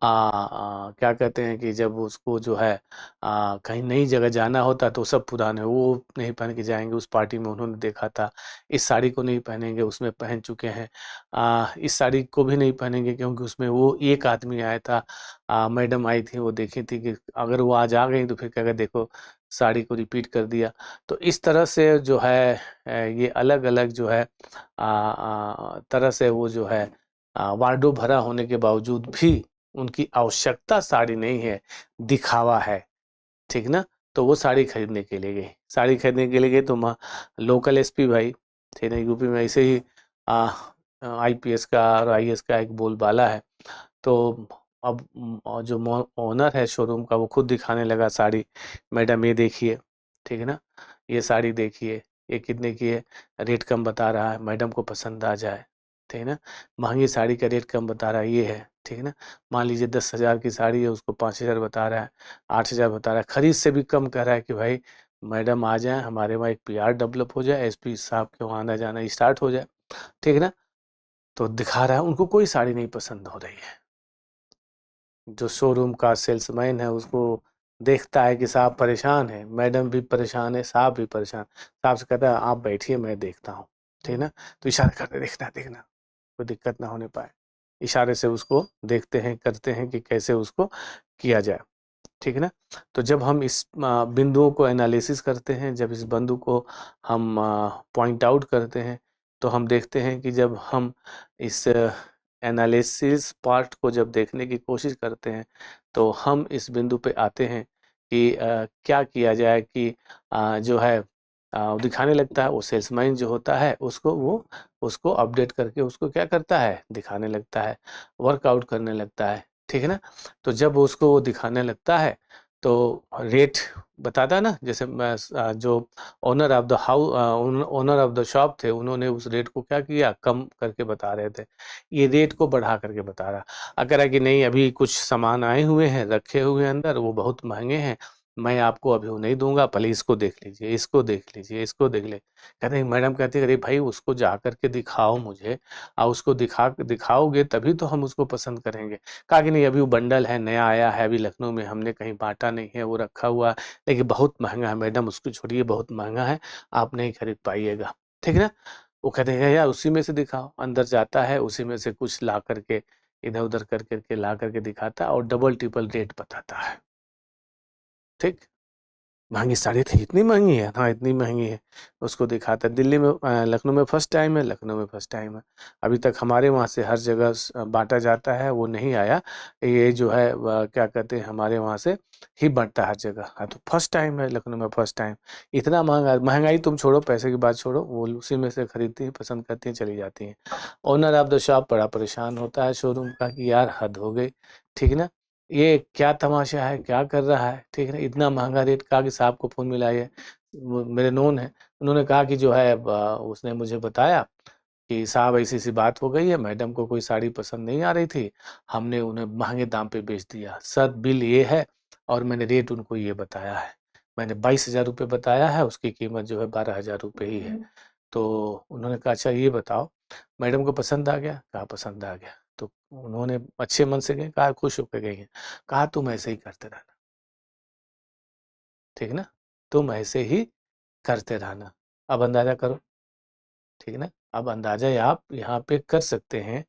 क्या कहते हैं कि जब उसको जो है कहीं नई जगह जाना होता तो सब पुराने वो नहीं पहन के जाएंगे। उस पार्टी में उन्होंने देखा था इस साड़ी को नहीं पहनेंगे, उसमें पहन चुके हैं। इस साड़ी को भी नहीं पहनेंगे क्योंकि उसमें वो एक आदमी आया था, मैडम आई थी, वो देखी थी कि अगर वो आज आ गई तो फिर क्या कहते, देखो साड़ी को रिपीट कर दिया। तो इस तरह से जो है ये अलग अलग जो है तरह से वो जो है वार्डरोब भरा होने के बावजूद भी उनकी आवश्यकता साड़ी नहीं है, दिखावा है। ठीक ना। तो वो साड़ी खरीदने के लिए गई, साड़ी खरीदने के लिए गई तो लोकल एसपी भाई थे ना यूपी में, ऐसे ही आईपीएस का और आईएएस का एक बोलबाला है। तो अब जो ओनर है शोरूम का वो खुद दिखाने लगा साड़ी, मैडम ये देखिए, ठीक है ना, ये साड़ी देखिए, ये कितने की है, रेट कम बता रहा है, मैडम को पसंद आ जाए, ठीक है ना, महंगी साड़ी का रेट कम बता रहा है, ये है, ठीक है ना। मान लीजिए 10,000 की साड़ी है, उसको 5,000 बता रहा है, 8,000 बता रहा है, खरीद से भी कम कह रहा है कि भाई मैडम आ जाए, हमारे वहाँ एक पीआर डेवलप हो जाए, एसपी साहब के वहाँ आना जाना स्टार्ट हो जाए, ठीक है ना। तो दिखा रहा है, उनको कोई साड़ी नहीं पसंद हो रही है। जो शोरूम का सेल्समैन है उसको देखता है कि साहब परेशान है, मैडम भी परेशान है, साहब भी परेशान, साहब से कहता है आप बैठिए मैं देखता हूँ, ठीक है ना। तो इशारा करते देखना देखना, कोई दिक्कत ना होने पाए, इशारे से उसको देखते हैं, करते हैं कि कैसे उसको किया जाए, ठीक है ना। तो जब हम इस बिंदुओं को एनालिसिस करते हैं, जब इस बिंदु को हम पॉइंट आउट करते हैं, तो हम देखते हैं कि जब हम इस एनालिसिस पार्ट को जब देखने की कोशिश करते हैं, तो हम इस बिंदु पे आते हैं कि क्या किया जाए कि जो है वो दिखाने लगता है, वो सेल्समैन जो होता है उसको वो उसको अपडेट करके उसको क्या करता है, दिखाने लगता है, वर्कआउट करने लगता है, ठीक है ना। तो जब उसको वो दिखाने लगता है तो रेट बताता है ना, जैसे जो owner of the house, owner of the shop थे, उन्होंने उस रेट को क्या किया, कम करके बता रहे थे, ये रेट को बढ़ा करके बता रहा। अगर है कि नहीं अभी कुछ सामान आए हुए हैं रखे हुए हैं अंदर, वो बहुत महंगे हैं, मैं आपको अभी वो नहीं दूंगा, पहले इसको देख लीजिए, इसको देख लीजिए, इसको देख ले। कहते हैं मैडम, कहते अरे भाई उसको जा करके दिखाओ मुझे, और उसको दिखाओगे तभी तो हम उसको पसंद करेंगे। कहा कि नहीं अभी वो बंडल है, नया आया है, अभी लखनऊ में हमने कहीं बांटा नहीं है, वो रखा हुआ है, लेकिन बहुत महंगा है मैडम, उसको छोड़िए बहुत महंगा है, आप नहीं खरीद पाइएगा, ठीक है ना। वो कहते हैं यार उसी में से दिखाओ, अंदर जाता है उसी में से कुछ ला करके इधर उधर कर करके ला करके दिखाता है और डबल ट्रिपल रेट बताता है, ठीक। महंगी साड़ी थी, इतनी महंगी है, हाँ इतनी महंगी है, उसको दिखाता है। दिल्ली में लखनऊ में फर्स्ट टाइम है, लखनऊ में फर्स्ट टाइम है, अभी तक हमारे वहाँ से हर जगह बांटा जाता है, वो नहीं आया, ये जो है क्या कहते हैं हमारे वहाँ से ही बांटता है हर जगह, हाँ तो फर्स्ट टाइम है लखनऊ में, फर्स्ट टाइम। इतना महंगा, महंगाई तुम छोड़ो, पैसे की बात छोड़ो, वो उसी में से खरीदती हैं, पसंद करती हैं, चली जाती हैं। ओनर ऑफ द शॉप बड़ा परेशान होता है शोरूम का कि यार हद हो गई, ठीक है ना, ये क्या तमाशा है, क्या कर रहा है, ठीक है ना, इतना महंगा रेट। कहा कि साहब को फ़ोन मिलाइए, वो मेरे नोन है, उन्होंने कहा कि जो है उसने मुझे बताया कि साहब ऐसी ऐसी बात हो गई है, मैडम को कोई साड़ी पसंद नहीं आ रही थी, हमने उन्हें महंगे दाम पे बेच दिया सर, बिल ये है और मैंने रेट उनको ये बताया है, मैंने 22,000 रुपये बताया है, उसकी कीमत जो है 12,000 रुपये ही है। तो उन्होंने कहा अच्छा ये बताओ मैडम को पसंद आ गया, कहा पसंद आ गया। तो उन्होंने अच्छे मन से गए, कहा खुश होकर गई हैं, कहा तुम ऐसे ही करते रहना, ठीक है ना, तुम ऐसे ही करते रहना। अब अंदाजा करो, ठीक है ना, अब अंदाजा आप यहाँ पे कर सकते हैं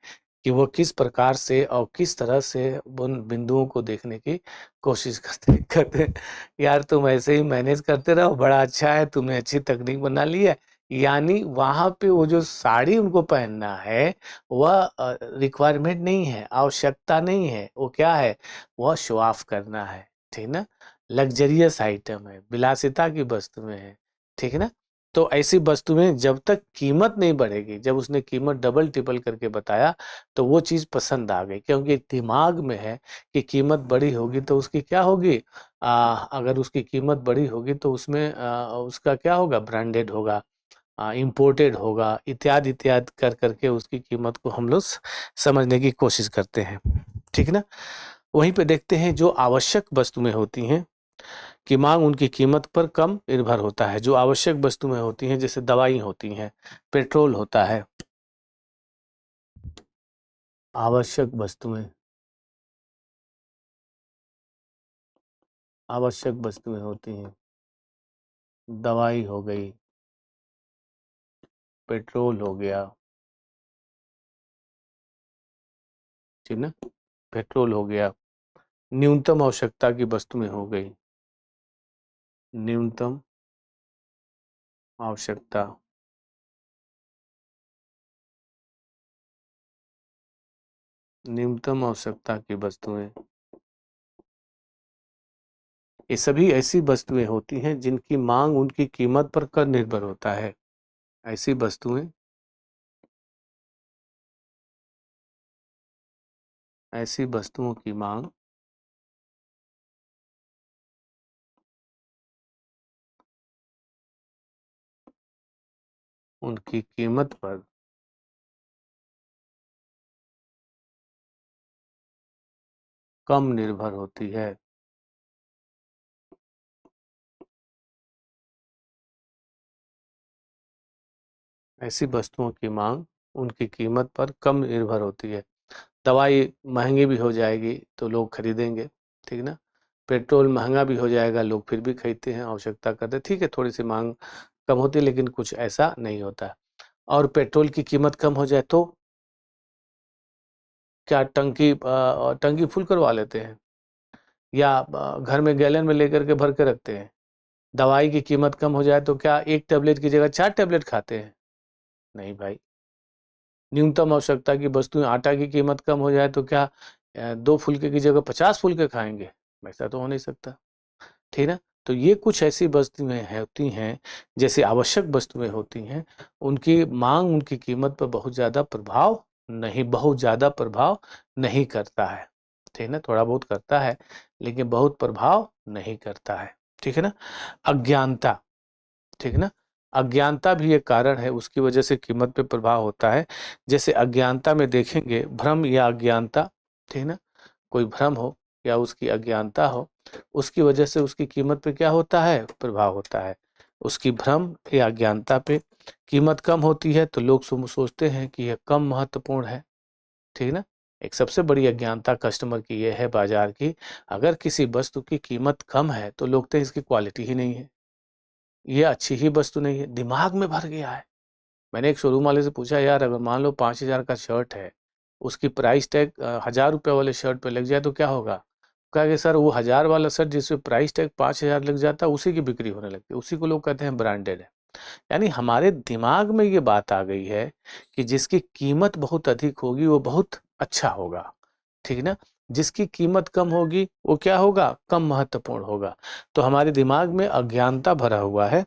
कि वो किस प्रकार से और किस तरह से उन बिंदुओं को देखने की कोशिश करते करते हैं। यार तुम ऐसे ही मैनेज करते रहो, बड़ा अच्छा है, तुमने अच्छी तकनीक बना ली है। यानी वहां पे वो जो साड़ी उनको पहनना है वह रिक्वायरमेंट नहीं है, आवश्यकता नहीं है, वो क्या है, वह शो ऑफ करना है, ठीक ना, लग्जरियस आइटम है, विलासिता की वस्तु में है, ठीक है ना। तो ऐसी वस्तुएं जब तक कीमत नहीं बढ़ेगी, जब उसने कीमत डबल ट्रिपल करके बताया तो वो चीज़ पसंद आ गई, क्योंकि दिमाग में है कि कीमत बड़ी होगी तो उसकी क्या होगी, अगर उसकी कीमत बड़ी होगी तो उसमें उसका क्या होगा, ब्रांडेड होगा, इम्पोर्टेड होगा, इत्यादि इत्यादि कर करके उसकी कीमत को हम लोग समझने की कोशिश करते हैं, ठीक है ना। वहीं पे देखते हैं जो आवश्यक वस्तुएं होती हैं की मांग उनकी कीमत पर कम निर्भर होता है। जो आवश्यक वस्तुएं होती हैं जैसे दवाई होती हैं, पेट्रोल होता है, आवश्यक वस्तुएं, आवश्यक वस्तुएं होती हैं, दवाई हो गई, पेट्रोल हो गया, ठीक ना, पेट्रोल हो गया, न्यूनतम आवश्यकता की वस्तुएं हो गई, न्यूनतम आवश्यकता, न्यूनतम आवश्यकता की वस्तुएं, ये सभी ऐसी वस्तुएं होती हैं जिनकी मांग उनकी कीमत पर कर निर्भर होता है। ऐसी वस्तुएं ऐसी वस्तुओं की मांग उनकी कीमत पर कम निर्भर होती है। ऐसी वस्तुओं की मांग उनकी कीमत पर कम निर्भर होती है। दवाई महंगी भी हो जाएगी तो लोग खरीदेंगे, ठीक ना। पेट्रोल महंगा भी हो जाएगा, लोग फिर भी खरीदते हैं, आवश्यकता करते, ठीक है, थोड़ी सी मांग कम होती है, लेकिन कुछ ऐसा नहीं होता। और पेट्रोल की कीमत कम हो जाए तो क्या टंकी फुल करवा लेते हैं, या घर में गैलन में लेकर के भर के रखते हैं। दवाई की कीमत कम हो जाए तो क्या एक टेबलेट की जगह 4 टेबलेट खाते हैं? नहीं भाई। न्यूनतम आवश्यकता की वस्तुएं, आटा की कीमत कम हो जाए तो क्या 2 फुलके की जगह 50 फुलके खाएंगे? ऐसा तो हो नहीं सकता, ठीक है ना। तो ये कुछ ऐसी वस्तुएं होती हैं, जैसे आवश्यक वस्तुएं होती हैं, उनकी मांग उनकी कीमत पर बहुत ज़्यादा प्रभाव नहीं करता है, ठीक है ना। थोड़ा बहुत करता है, लेकिन बहुत प्रभाव नहीं करता है, ठीक है ना। अज्ञानता, ठीक है ना। अज्ञानता भी एक कारण है, उसकी वजह से कीमत पे प्रभाव होता है। जैसे अज्ञानता में देखेंगे, भ्रम या अज्ञानता, ठीक है ना। कोई भ्रम हो या उसकी अज्ञानता हो, उसकी वजह से उसकी कीमत पे क्या होता है, प्रभाव होता है। उसकी भ्रम या अज्ञानता पे कीमत कम होती है तो लोग सोचते हैं कि यह कम महत्वपूर्ण है, ठीक है ना। एक सबसे बड़ी अज्ञानता कस्टमर की यह है, बाजार की, अगर किसी वस्तु की कीमत कम है तो लोग तो इसकी क्वालिटी ही नहीं है, ये अच्छी ही वस्तु नहीं है, दिमाग में भर गया है। मैंने एक शोरूम वाले से पूछा, यार अगर मान लो 5,000 का शर्ट है, उसकी प्राइस टैग 1,000 रुपये वाले शर्ट पे लग जाए तो क्या होगा? कहा कि सर वो 1,000 वाला शर्ट जिसपे प्राइस टैग 5,000 लग जाता है, उसी की बिक्री होने लगती है, उसी को लोग कहते हैं ब्रांडेड है। यानी हमारे दिमाग में ये बात आ गई है कि जिसकी कीमत बहुत अधिक होगी वो बहुत अच्छा होगा, ठीक है ना। जिसकी कीमत कम होगी वो क्या होगा, कम महत्वपूर्ण होगा। तो हमारे दिमाग में अज्ञानता भरा हुआ है,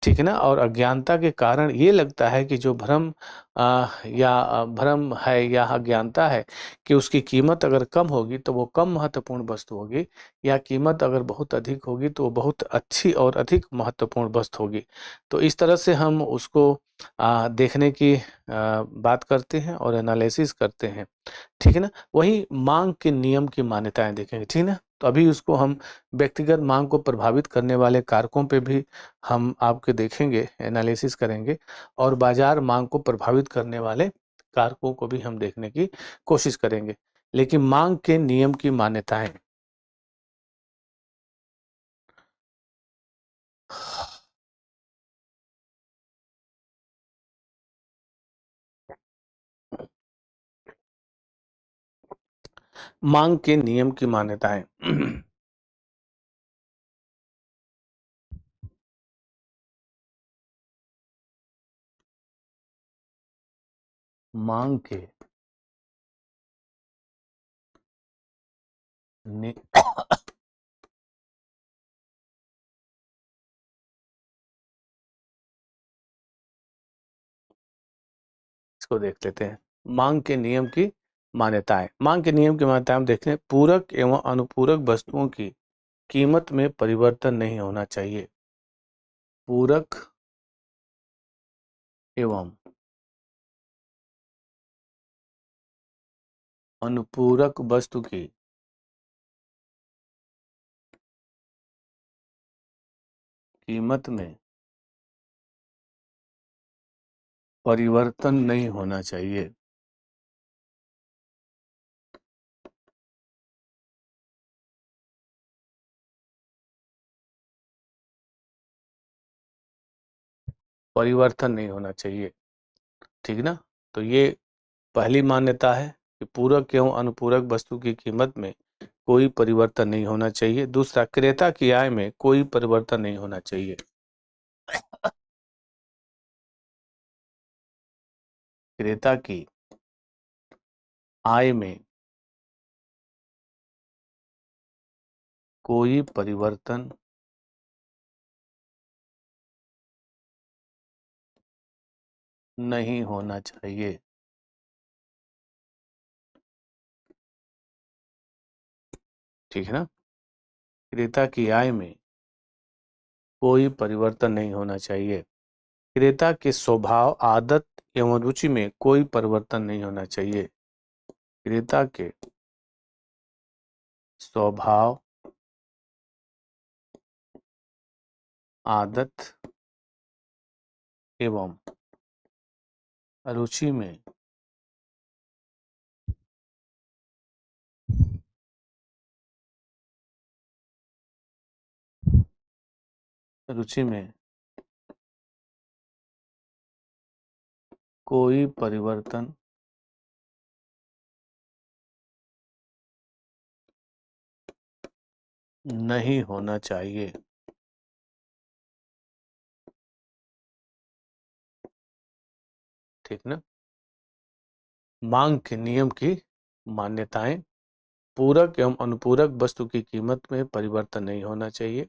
ठीक है ना। और अज्ञानता के कारण ये लगता है कि जो भ्रम है या अज्ञानता है कि उसकी कीमत अगर कम होगी तो वो कम महत्वपूर्ण वस्तु होगी, या कीमत अगर बहुत अधिक होगी तो वो बहुत अच्छी और अधिक महत्वपूर्ण वस्तु होगी। तो इस तरह से हम उसको देखने की बात करते हैं और एनालिसिस करते हैं, ठीक है ना। वही मांग के नियम की मान्यताएं देखेंगे, ठीक है ना। तो अभी उसको हम व्यक्तिगत मांग को प्रभावित करने वाले कारकों पे भी हम आपके देखेंगे, एनालिसिस करेंगे, और बाजार मांग को प्रभावित करने वाले कारकों को भी हम देखने की कोशिश करेंगे। लेकिन मांग के नियम की मान्यताएं, मांग के नियम की मान्यताएं मांग के नि- इसको देख लेते हैं। मांग के नियम की मान्यताएं, मांग के नियम की मान्यताएं हम देखते हैं। पूरक एवं अनुपूरक वस्तुओं की कीमत में परिवर्तन नहीं होना चाहिए। पूरक एवं अनुपूरक वस्तु की कीमत में परिवर्तन नहीं होना चाहिए। परिवर्तन नहीं होना चाहिए, ठीक ना। तो ये पहली मान्यता है कि पूरक एवं अनुपूरक वस्तु की कीमत में कोई परिवर्तन नहीं होना चाहिए। दूसरा, क्रेता की आय में कोई परिवर्तन नहीं होना चाहिए। क्रेता की आय में कोई परिवर्तन नहीं होना चाहिए। ठीक है ना। क्रेता की आय में कोई परिवर्तन नहीं होना चाहिए। क्रेता के स्वभाव, आदत एवं रुचि में कोई परिवर्तन नहीं होना चाहिए। क्रेता के स्वभाव, आदत एवं रुचि में रुचि में कोई परिवर्तन नहीं होना चाहिए। ठीक ना। मांग के नियम की मान्यताएं। पूरक एवं अनुपूरक वस्तु की कीमत में परिवर्तन नहीं होना चाहिए।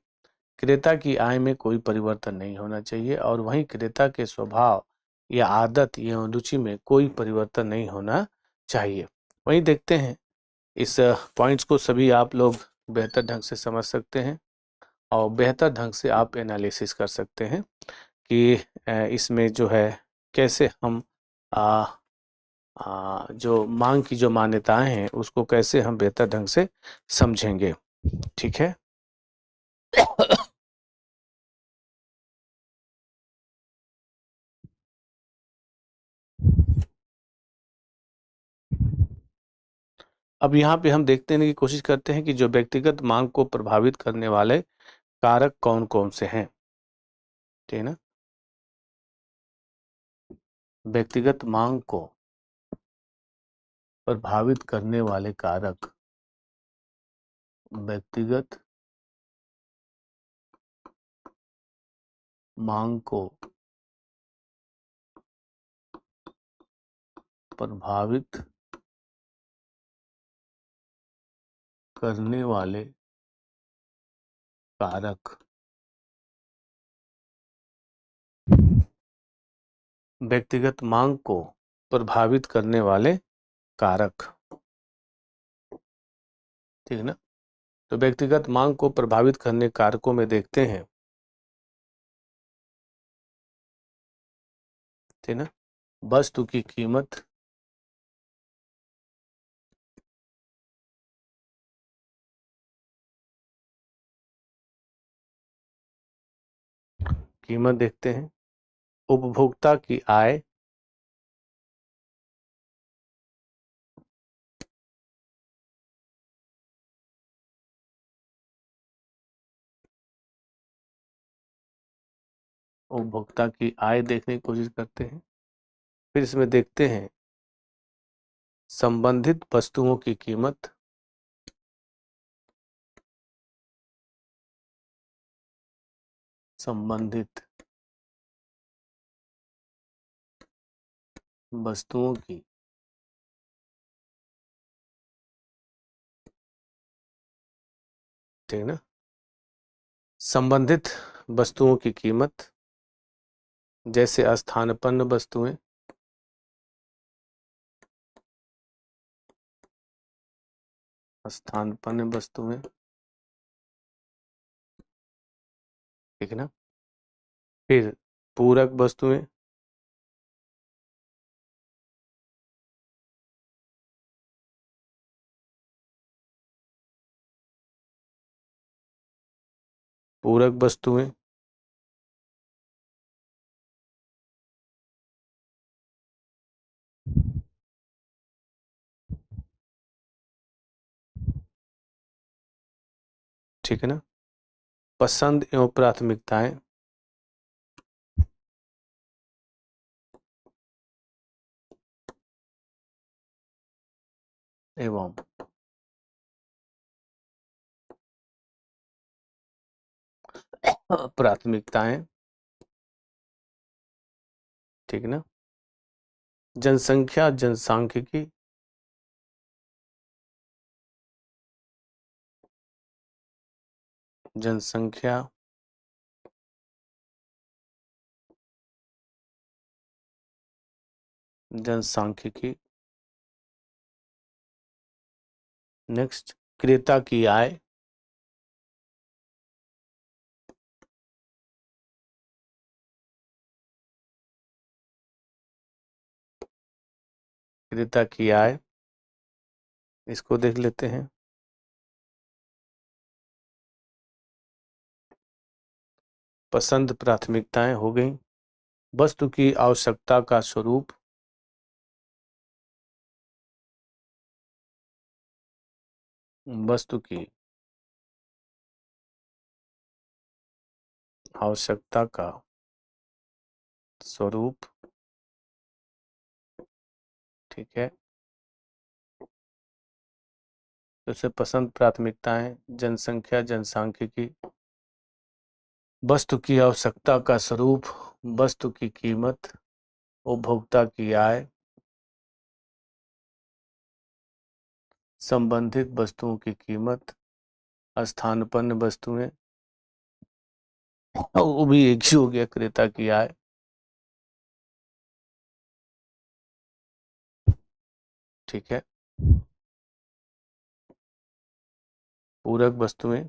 क्रेता की आय में कोई परिवर्तन नहीं होना चाहिए और वहीं क्रेता के स्वभाव या आदत एवं रुचि में कोई परिवर्तन नहीं होना चाहिए। वहीं देखते हैं, इस पॉइंट्स को सभी आप लोग बेहतर ढंग से समझ सकते हैं और बेहतर ढंग से आप एनालिसिस कर सकते हैं कि इसमें जो है कैसे हम आ, जो मांग की जो मान्यताएं हैं उसको कैसे हम बेहतर ढंग से समझेंगे। ठीक है। अब यहाँ पे हम देखते हैं कि कोशिश करते हैं कि जो व्यक्तिगत मांग को प्रभावित करने वाले कारक कौन कौन से हैं। ठीक है ना। व्यक्तिगत मांग को प्रभावित करने वाले कारक, व्यक्तिगत मांग को प्रभावित करने वाले कारक, व्यक्तिगत मांग को प्रभावित करने वाले कारक। ठीक है ना। तो व्यक्तिगत मांग को प्रभावित करने कारकों में देखते हैं। ठीक है ना। वस्तु की कीमत, कीमत देखते हैं। उपभोक्ता की आय, उपभोक्ता की आय देखने की कोशिश करते हैं। फिर इसमें देखते हैं संबंधित वस्तुओं की कीमत, संबंधित वस्तुओं की ठीक है ना। संबंधित वस्तुओं की कीमत जैसे स्थानापन्न वस्तुएं, स्थानापन्न वस्तुएं। ठीक है ना। फिर पूरक वस्तुएं, पूरक वस्तुएं। ठीक है ना। पसंद एवं प्राथमिकताएं, एवं प्राथमिकताएं। ठीक है ना। जनसंख्या, जनसांख्यिकी, जनसंख्या जनसांख्यिकी। नेक्स्ट, क्रेता की आय। क्रेता की आय, इसको देख लेते हैं। पसंद प्राथमिकताएं हो गई। वस्तु की आवश्यकता का स्वरूप। वस्तु की आवश्यकता का स्वरूप, ठीक है। जैसे पसंद प्राथमिकताएं, जनसंख्या जनसांख्यिकी, वस्तु की आवश्यकता का स्वरूप, वस्तु की कीमत, उपभोक्ता की आय, संबंधित वस्तुओं की कीमत, स्थानापन्न वस्तुएं, वो भी एक ही हो गया, क्रेता की आय। ठीक है। पूरक वस्तुएं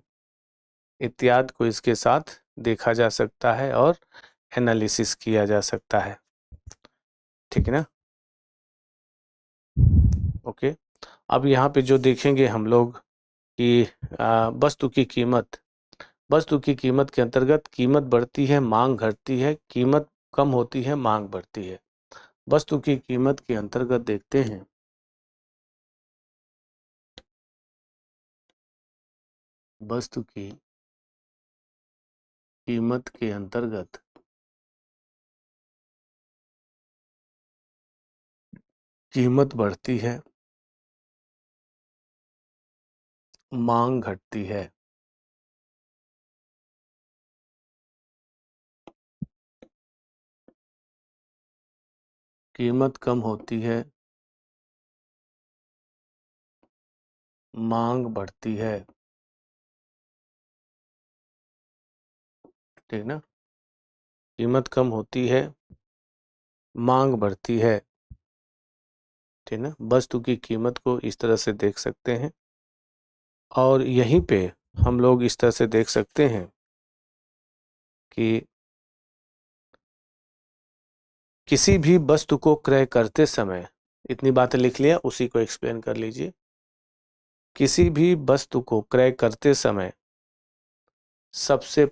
इत्यादि को इसके साथ देखा जा सकता है और एनालिसिस किया जा सकता है। ठीक है ना। ओके। अब यहाँ पे जो देखेंगे हम लोग कि वस्तु की कीमत, वस्तु की कीमत के अंतर्गत कीमत बढ़ती है, मांग घटती है, कीमत कम होती है, मांग बढ़ती है। वस्तु की कीमत के अंतर्गत देखते हैं, वस्तु की कीमत के अंतर्गत कीमत बढ़ती है, मांग घटती है। कीमत कम होती है, मांग बढ़ती है। ठीक ना। कीमत कम होती है, मांग बढ़ती है। ठीक ना। वस्तु की कीमत को इस तरह से देख सकते हैं और यहीं पे हम लोग इस तरह से देख सकते हैं कि किसी भी वस्तु को क्रय करते समय, इतनी बातें लिख लिया, उसी को एक्सप्लेन कर लीजिए। किसी भी वस्तु को क्रय करते समय सबसे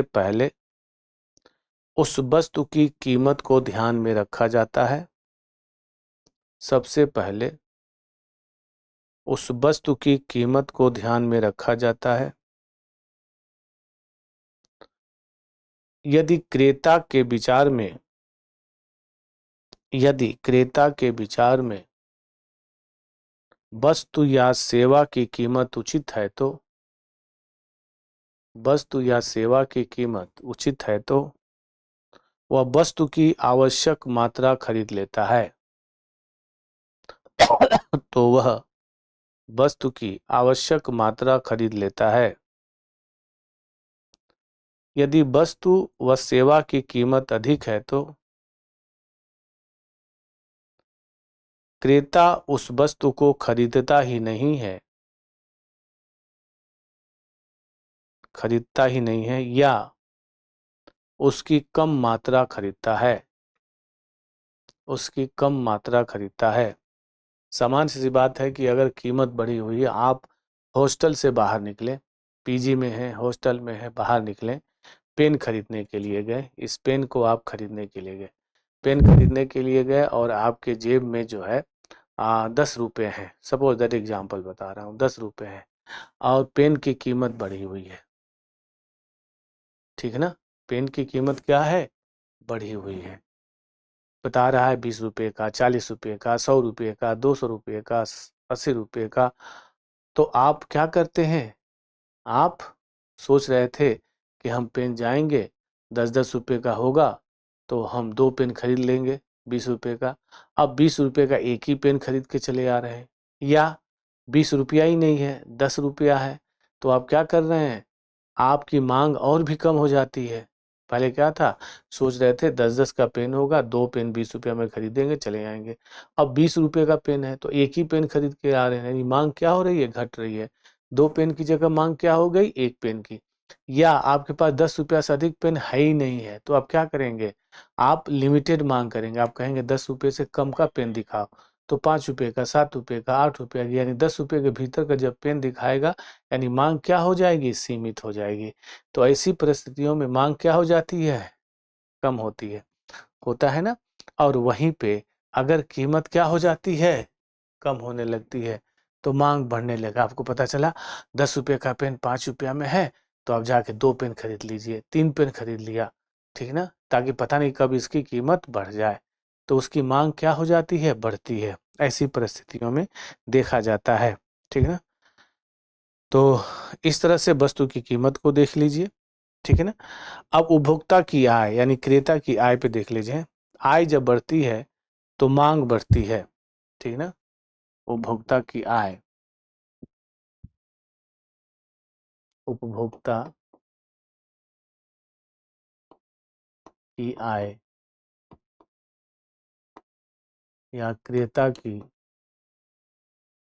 पहले उस वस्तु की कीमत को ध्यान में रखा जाता है। सबसे पहले उस वस्तु की कीमत को ध्यान में रखा जाता है। यदि क्रेता के विचार में वस्तु या सेवा की कीमत उचित है तो वह वस्तु की आवश्यक मात्रा खरीद लेता है। तो वह वस्तु की आवश्यक मात्रा खरीद लेता है। यदि वस्तु व सेवा की कीमत अधिक है तो क्रेता उस वस्तु को खरीदता ही नहीं है या उसकी कम मात्रा खरीदता है। सामान्य सी बात है कि अगर कीमत बढ़ी हुई है, आप हॉस्टल से बाहर निकले, पीजी में है, हॉस्टल में है, बाहर निकले, पेन खरीदने के लिए गए, इस पेन को आप खरीदने के लिए गए, पेन खरीदने के लिए गए और आपके जेब में जो है 10 रुपये हैं, सपोज दैट एग्जाम्पल बता रहा हूँ, 10 रुपये हैं और पेन की कीमत बढ़ी हुई है। ठीक है ना। पेन की कीमत क्या है, बढ़ी हुई है, बता रहा है 20 रुपये का, 40 रुपये का, 100 रुपये का, 200 रुपये का, 80 रुपये का। तो आप क्या करते हैं, आप सोच रहे थे कि हम पेन जाएंगे, 10-10 रुपये का होगा तो हम 2 पेन खरीद लेंगे 20 रुपये का। अब 20 रुपये का एक ही पेन खरीद के चले आ रहे हैं। या 20 रुपया ही नहीं है, 10 रुपया है। तो आप क्या कर रहे हैं, आपकी मांग और भी कम हो जाती है। पहले क्या था, सोच रहे थे 10-10 का पेन होगा, 2 पेन 20 रुपया में खरीदेंगे चले जाएंगे। अब 20 रुपये का पेन है तो एक ही पेन खरीद के आ रहे हैं, यानी मांग क्या हो रही है, घट रही है। 2 पेन की जगह मांग क्या हो गई, 1 पेन की। या आपके पास 10 रुपया से अधिक पेन है ही नहीं है, तो आप क्या करेंगे, आप लिमिटेड मांग करेंगे। आप कहेंगे 10 रुपये से कम का पेन दिखाओ, तो 5 रुपये का, 7 रुपये का, 8 रुपये का, यानी 10 रुपये के भीतर का जब पेन दिखाएगा, यानी मांग क्या हो जाएगी, सीमित हो जाएगी। तो ऐसी परिस्थितियों में मांग क्या हो जाती है, कम होती है, होता है ना। और वहीं पे अगर कीमत क्या हो जाती है, कम होने लगती है, तो मांग बढ़ने लगा। आपको पता चला 10 रुपये का पेन 5 रुपया में है, तो आप जाके 2 पेन खरीद लीजिए, 3 पेन खरीद लिया, ठीक ना, ताकि पता नहीं कब इसकी कीमत बढ़ जाए। तो उसकी मांग क्या हो जाती है, बढ़ती है। ऐसी परिस्थितियों में देखा जाता है, ठीक ना। तो इस तरह से वस्तु की कीमत को देख लीजिए, ठीक है ना। अब उपभोक्ता की आय यानी क्रेता की आय पे देख लीजिए। आय जब बढ़ती है तो मांग बढ़ती है, ठीक ना। उपभोक्ता की आय, उपभोक्ता की आय या क्रेता की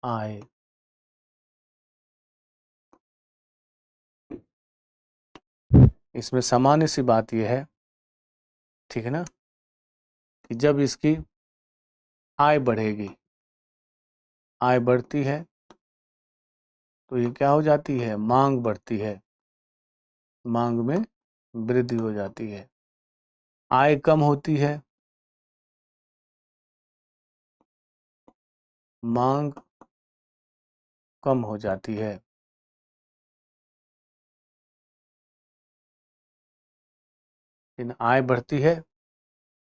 आय, इसमें सामान्य सी बात यह है, ठीक है ना, कि जब इसकी आय बढ़ेगी, आय बढ़ती है तो ये क्या हो जाती है, मांग बढ़ती है, मांग में वृद्धि हो जाती है। आय कम होती है, मांग कम हो जाती है। इन आय बढ़ती है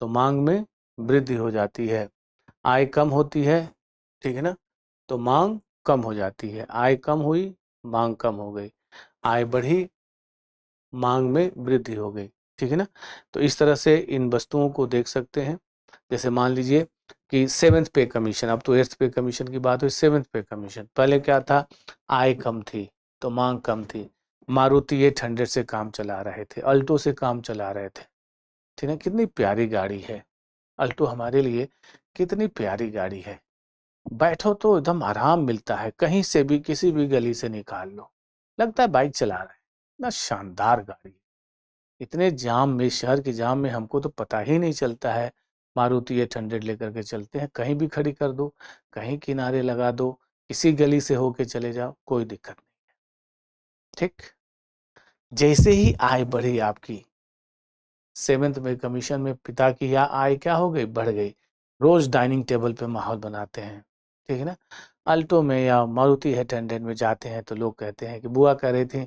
तो मांग में वृद्धि हो जाती है। आय कम होती है, ठीक है ना, तो मांग कम हो जाती है। आय कम हुई, मांग कम हो गई। आय बढ़ी, मांग में वृद्धि हो गई, ठीक है ना। तो इस तरह से इन वस्तुओं को देख सकते हैं। जैसे मान लीजिए कि 7th पे कमीशन, अब तो 8th पे कमीशन की बात हुई, 7th पे कमीशन। पहले क्या था, आय कम थी तो मांग कम थी। मारुति 800 से काम चला रहे थे, अल्टो से काम चला रहे थे, ठीक है। कितनी प्यारी गाड़ी है अल्टो, हमारे लिए कितनी प्यारी गाड़ी है। बैठो तो एकदम आराम मिलता है, कहीं से भी किसी भी गली से निकाल लो, लगता है बाइक चला रहे हैं। इतना शानदार गाड़ी है। इतने जाम में, शहर के जाम में हमको तो पता ही नहीं चलता है। मारुति 800 लेकर के चलते हैं, कहीं भी खड़ी कर दो, कहीं किनारे लगा दो, किसी गली से होके चले जाओ, कोई दिक्कत नहीं, ठीक। जैसे ही आय बढ़ी आपकी, 7th में कमीशन में पिता की या आय क्या हो गई, बढ़ गई। रोज डाइनिंग टेबल पे माहौल बनाते हैं, ठीक है ना। अल्टो में या मारुति 800 में जाते हैं तो लोग कहते हैं कि बुआ कह रही थी,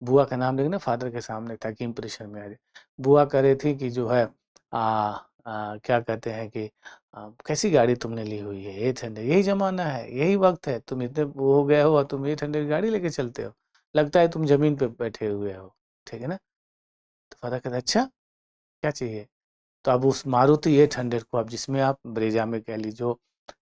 बुआ का नाम लेना फादर के सामने ताकि इंप्रेशन में आ जाए। बुआ कह रही थी कि जो है क्या कहते हैं कि कैसी गाड़ी तुमने ली हुई है, 800, यही जमाना है, यही वक्त है, तुम इतने वो हो गए हो और तुम 800 गाड़ी लेके चलते हो, लगता है तुम जमीन पे बैठे हुए हो, ठीक है ना। तो फादर कहते अच्छा क्या चाहिए। तो अब उस मारुति 800 को, अब जिसमें आप ब्रेजा में कह लीजिए,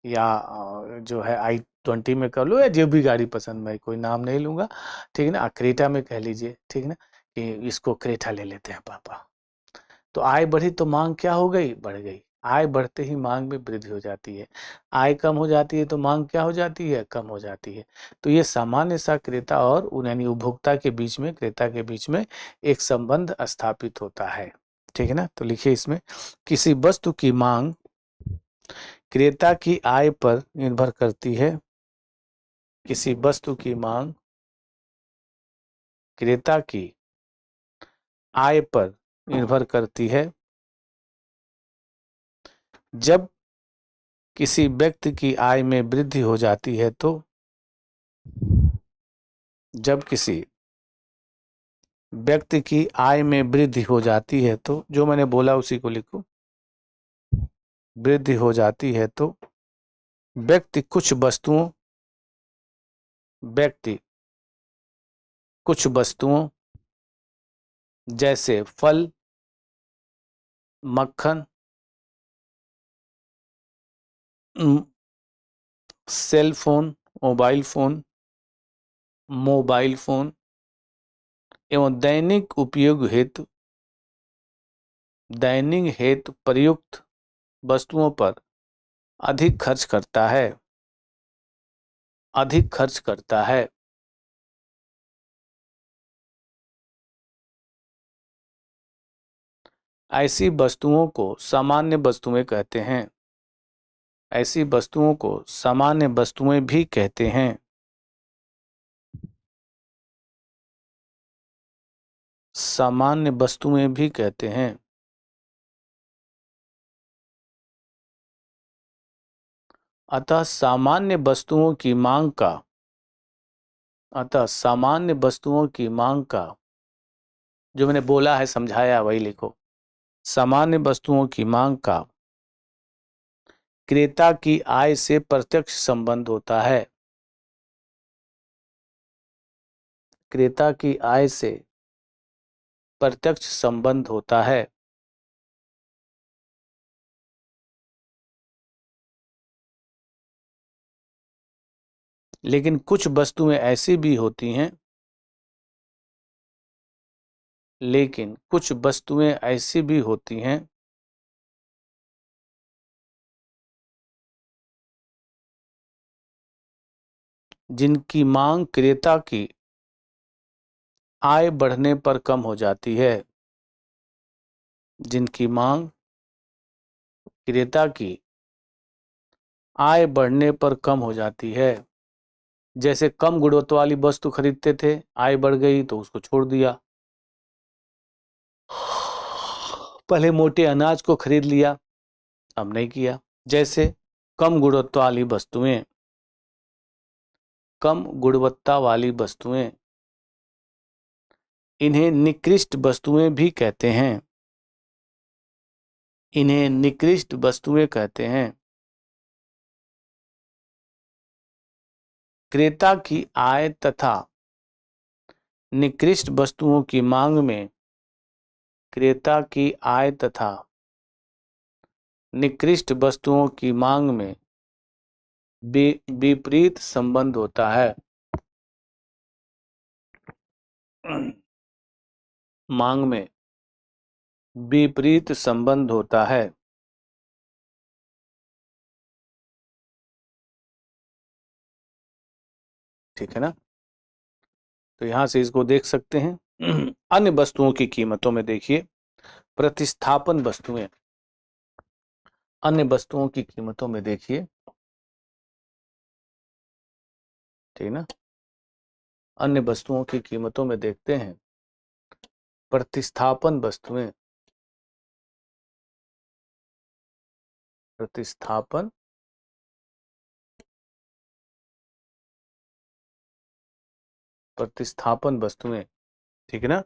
या जो है i20 में कर लो, या जो भी गाड़ी पसंद, मैं कोई नाम नहीं लूंगा, ठीक है ना, क्रेटा में कह लीजिए, ठीक है ना, कि इसको क्रेटा ले लेते हैं पापा। तो आय बढ़ी तो मांग क्या हो गई, बढ़ गई। आय बढ़ते ही मांग में वृद्धि हो जाती है। आय कम हो जाती है तो मांग क्या हो जाती है, कम हो जाती है। तो ये सामान्य सा क्रेता और यानी उपभोक्ता के बीच में, क्रेता के बीच में एक संबंध स्थापित होता है, ठीक है ना। तो लिखिए इसमें, किसी वस्तु की मांग क्रेता की आय पर निर्भर करती है। किसी वस्तु की मांग क्रेता की आय पर निर्भर करती है। जब किसी व्यक्ति की आय में वृद्धि हो जाती है तो, जब किसी व्यक्ति की आय में वृद्धि हो जाती है तो, जो मैंने बोला उसी को लिखो, वृद्धि हो जाती है तो व्यक्ति कुछ वस्तुओं, व्यक्ति कुछ वस्तुओं जैसे फल, मक्खन, cell phone mobile phone, mobile phone एवं दैनिक हेतु प्रयुक्त वस्तुओं पर अधिक खर्च करता है, अधिक खर्च करता है। ऐसी वस्तुओं को सामान्य वस्तुएं कहते हैं, ऐसी वस्तुओं को सामान्य वस्तुएं भी कहते हैं। सामान्य वस्तुएं भी कहते हैं। अतः सामान्य वस्तुओं की मांग का अतः सामान्य वस्तुओं की मांग का, जो मैंने बोला है समझाया वही लिखो। सामान्य वस्तुओं की मांग का क्रेता की आय से प्रत्यक्ष संबंध होता है, क्रेता की आय से प्रत्यक्ष संबंध होता है। लेकिन कुछ वस्तुएं ऐसी भी होती हैं लेकिन कुछ वस्तुएं ऐसी भी होती हैं जिनकी मांग क्रेता की आय बढ़ने पर कम हो जाती है, जिनकी मांग क्रेता की आय बढ़ने पर कम हो जाती है। जैसे कम गुणवत्ता वाली वस्तु खरीदते थे, आय बढ़ गई तो उसको छोड़ दिया। पहले मोटे अनाज को खरीद लिया, अब नहीं किया। जैसे कम गुणवत्ता वाली वस्तुएं, कम गुणवत्ता वाली वस्तुएं, इन्हें निकृष्ट वस्तुएं भी कहते हैं, इन्हें निकृष्ट वस्तुएं कहते हैं। क्रेता की आय तथा निकृष्ट वस्तुओं की मांग में क्रेता की आय तथा निकृष्ट वस्तुओं की मांग में विपरीत संबंध होता है। मांग में विपरीत संबंध होता है। ठीक है ना? तो यहां से इसको देख सकते हैं। अन्य वस्तुओं की कीमतों में देखिए, प्रतिस्थापन वस्तुएं, अन्य वस्तुओं की कीमतों में देखिए, ठीक ना? अन्य वस्तुओं की कीमतों में देखते हैं प्रतिस्थापन वस्तुएं, प्रतिस्थापन प्रतिस्थापन वस्तुएं, ठीक है ना?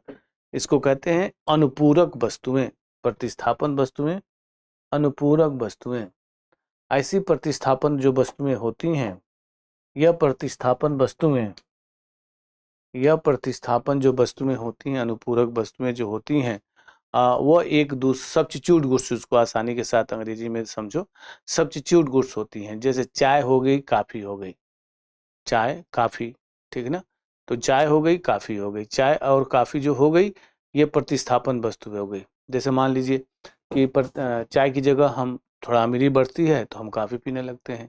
इसको कहते हैं अनुपूरक वस्तुएं। प्रतिस्थापन वस्तुएं, अनुपूरक वस्तुएं। ऐसी प्रतिस्थापन जो वस्तुएं होती हैं, यह प्रतिस्थापन वस्तुएं, यह प्रतिस्थापन जो वस्तुएं होती हैं, अनुपूरक वस्तुएं जो होती हैं, वो एक दूसरे सब्स्टिट्यूट गुड्स, उसको आसानी के साथ अंग्रेजी में समझो, सब्स्टिट्यूट गुड्स होती हैं। जैसे चाय हो गई, काफ़ी हो गई, चाय काफ़ी, ठीक है ना? तो चाय हो गई, काफ़ी हो गई, चाय और काफ़ी जो हो गई, ये प्रतिस्थापन वस्तु हो गई। जैसे मान लीजिए कि चाय की जगह हम थोड़ा अमीरी बढ़ती है तो हम काफ़ी पीने लगते हैं,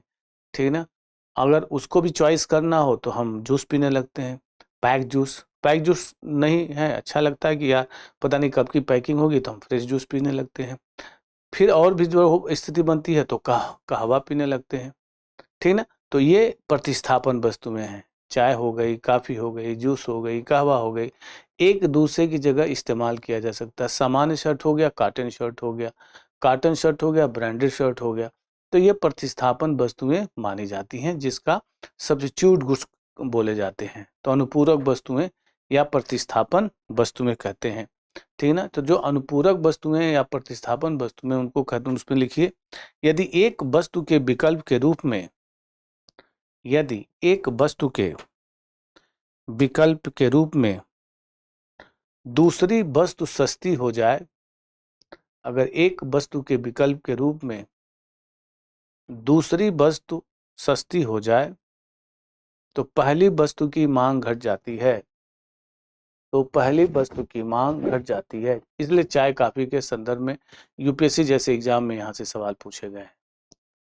ठीक है ना? अगर उसको भी चॉइस करना हो तो हम जूस पीने लगते हैं, पैक जूस नहीं है, अच्छा लगता है कि यार पता नहीं कब की पैकिंग होगी, तो हम फ्रेश जूस पीने लगते हैं। फिर और भी जो स्थिति बनती है तो कहवा पीने लगते हैं, ठीक ना? तो ये प्रतिस्थापन वस्तुएं हैं। चाय हो गई, काफ़ी हो गई, जूस हो गई, कहवा हो गई, एक दूसरे की जगह इस्तेमाल किया जा सकता है। सामान्य शर्ट हो गया, कॉटन शर्ट हो गया, कॉटन शर्ट हो गया, ब्रांडेड शर्ट हो गया। तो ये प्रतिस्थापन वस्तुएं मानी जाती हैं, जिसका सब्स्टिट्यूट गुड्स बोले जाते हैं। तो अनुपूरक वस्तुएं या प्रतिस्थापन वस्तुएं कहते हैं, ठीक है ना? तो जो अनुपूरक वस्तुएं या प्रतिस्थापन वस्तुएं उनको कहते हैं, उसमें लिखिए, यदि एक वस्तु के विकल्प के रूप में, यदि एक वस्तु के विकल्प के रूप में दूसरी वस्तु सस्ती हो जाए, अगर एक वस्तु के विकल्प के रूप में दूसरी वस्तु सस्ती हो जाए तो पहली वस्तु की मांग घट जाती है, तो पहली वस्तु की मांग घट जाती है। इसलिए चाय काफी के संदर्भ में यूपीएससी जैसे एग्जाम में यहाँ से सवाल पूछे गए हैं,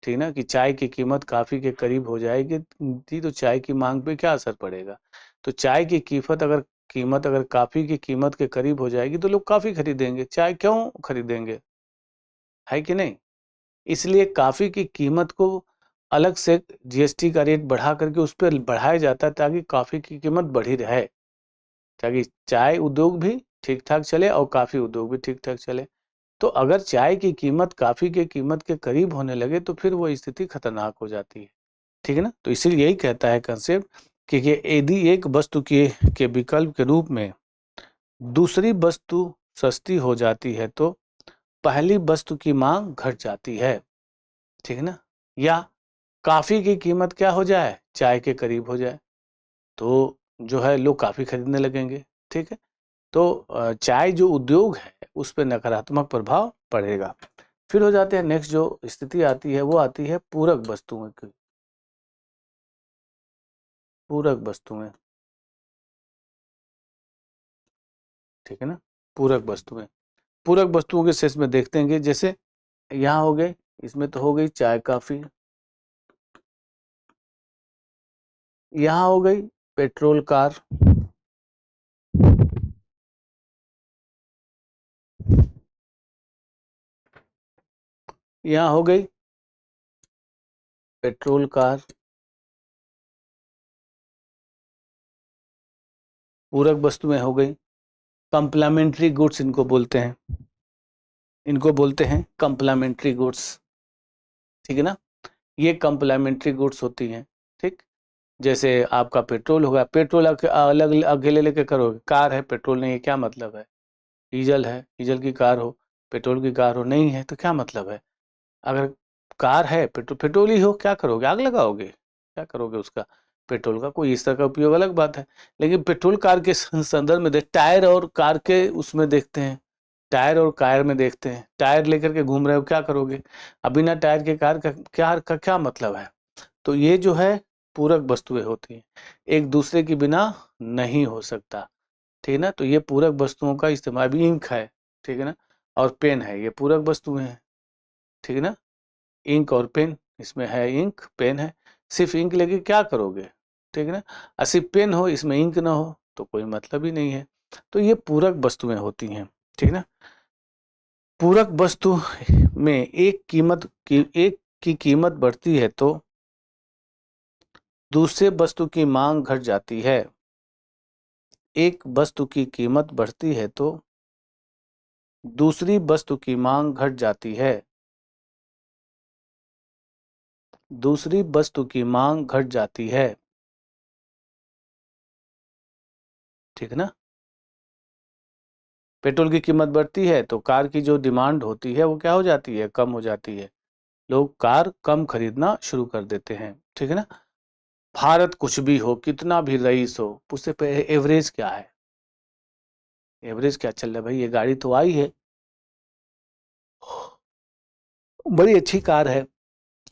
ठीक ना, कि चाय की कीमत काफी के करीब हो जाएगी थी तो चाय की मांग पे क्या असर पड़ेगा। तो चाय की कीमत अगर काफी की कीमत के करीब हो जाएगी तो लोग काफी खरीदेंगे, चाय क्यों खरीदेंगे, है कि नहीं। इसलिए काफी की कीमत को अलग से जीएसटी का रेट बढ़ा करके उस पर बढ़ाया जाता है ताकि कॉफी की कीमत बढ़ी रहे, ताकि चाय उद्योग भी ठीक ठाक चले और काफी उद्योग भी ठीक ठाक चले। तो अगर चाय की कीमत काफी के कीमत के करीब होने लगे तो फिर वो स्थिति खतरनाक हो जाती है, ठीक है ना। तो इसीलिए यही कहता है कंसेप्ट कि यदि एक वस्तु के विकल्प के रूप में दूसरी वस्तु सस्ती हो जाती है तो पहली वस्तु की मांग घट जाती है, ठीक है ना। या काफी की कीमत क्या हो जाए, चाय के करीब हो जाए, तो जो है लोग काफी खरीदने लगेंगे, ठीक है। तो चाय जो उद्योग है उस पर नकारात्मक प्रभाव पड़ेगा। फिर हो जाते हैं नेक्स्ट जो स्थिति आती है वो आती है पूरक वस्तुओं की, पूरक वस्तुएं, ठीक है ना। पूरक वस्तुएं, पूरक वस्तुओं के शेष में देखते हैं कि जैसे यहाँ हो गए, इसमें तो हो गई चाय काफी, यहाँ हो गई पेट्रोल कार, यहाँ हो गई पेट्रोल कार, पूरक वस्तुएं हो गई। कंप्लीमेंट्री गुड्स इनको बोलते हैं, इनको बोलते हैं कंप्लीमेंट्री गुड्स, ठीक है ना। ये कंप्लीमेंट्री गुड्स होती हैं, ठीक। जैसे आपका पेट्रोल होगा, पेट्रोल अलग अकेले लेके करोगे, कार है पेट्रोल नहीं है क्या मतलब है, डीजल है डीजल की कार हो, पेट्रोल की कार हो नहीं है तो क्या मतलब है। अगर कार है पेट्रोल पेट्रोल ही हो क्या करोगे, आग लगाओगे, क्या करोगे उसका, पेट्रोल का कोई इस तरह का उपयोग अलग बात है। लेकिन पेट्रोल कार के संदर्भ में टायर और कार के उसमें देखते हैं, टायर और कार में देखते हैं, टायर लेकर के घूम रहे हो क्या करोगे, अब बिना टायर के कार का क्या मतलब है। तो ये जो है पूरक वस्तुएं होती हैं, एक दूसरे के बिना नहीं हो सकता, ठीक है ना। तो ये पूरक वस्तुओं का इस्तेमाल भी, इंक है, ठीक है ना, और पेन है, ये पूरक वस्तुएं हैं, ठीक है ना। इंक और पेन, इसमें है इंक पेन है, सिर्फ इंक लेके क्या करोगे, ठीक है ना। और सिर्फ पेन हो इसमें इंक ना हो तो कोई मतलब ही नहीं है। तो ये पूरक वस्तुएं होती हैं, ठीक है ना। पूरक वस्तु में एक की कीमत बढ़ती है तो दूसरे वस्तु की मांग घट जाती है, एक वस्तु की कीमत बढ़ती है तो दूसरी वस्तु की मांग घट जाती है, दूसरी वस्तु की मांग घट जाती है, ठीक है ना। पेट्रोल की कीमत बढ़ती है तो कार की जो डिमांड होती है वो क्या हो जाती है, कम हो जाती है, लोग कार कम खरीदना शुरू कर देते हैं, ठीक है ना। भारत कुछ भी हो, कितना भी रईस हो, उससे पे एवरेज क्या है, एवरेज क्या चल रहा है भाई, ये गाड़ी तो आई है, बड़ी अच्छी कार है,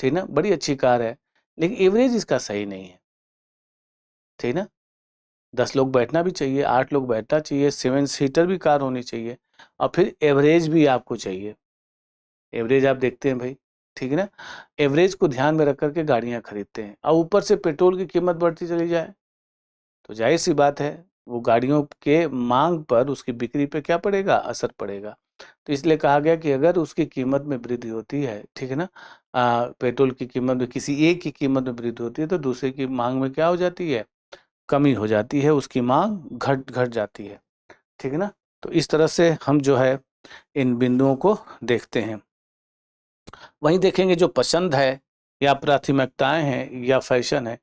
ठीक ना, बड़ी अच्छी कार है, लेकिन एवरेज इसका सही नहीं है, ठीक ना। 10 लोग बैठना भी चाहिए, 8 लोग बैठना चाहिए, 7 सीटर भी कार होनी चाहिए, और फिर एवरेज भी आपको चाहिए, एवरेज आप देखते हैं भाई, ठीक है ना। एवरेज को ध्यान में रख करके गाड़ियां खरीदते हैं, और ऊपर से पेट्रोल की कीमत बढ़ती चली जाए तो जाहिर सी बात है वो गाड़ियों के मांग पर, उसकी बिक्री पे क्या पड़ेगा, असर पड़ेगा। तो इसलिए कहा गया कि अगर उसकी कीमत में वृद्धि होती है, ठीक है ना, पेट्रोल की कीमत में किसी एक की कीमत में वृद्धि होती है तो दूसरे की मांग में क्या हो जाती है, कमी हो जाती है, उसकी मांग घट घट जाती है, ठीक है ना। तो इस तरह से हम जो है इन बिंदुओं को देखते हैं। वहीं देखेंगे जो पसंद है या प्राथमिकताएं हैं या फैशन है,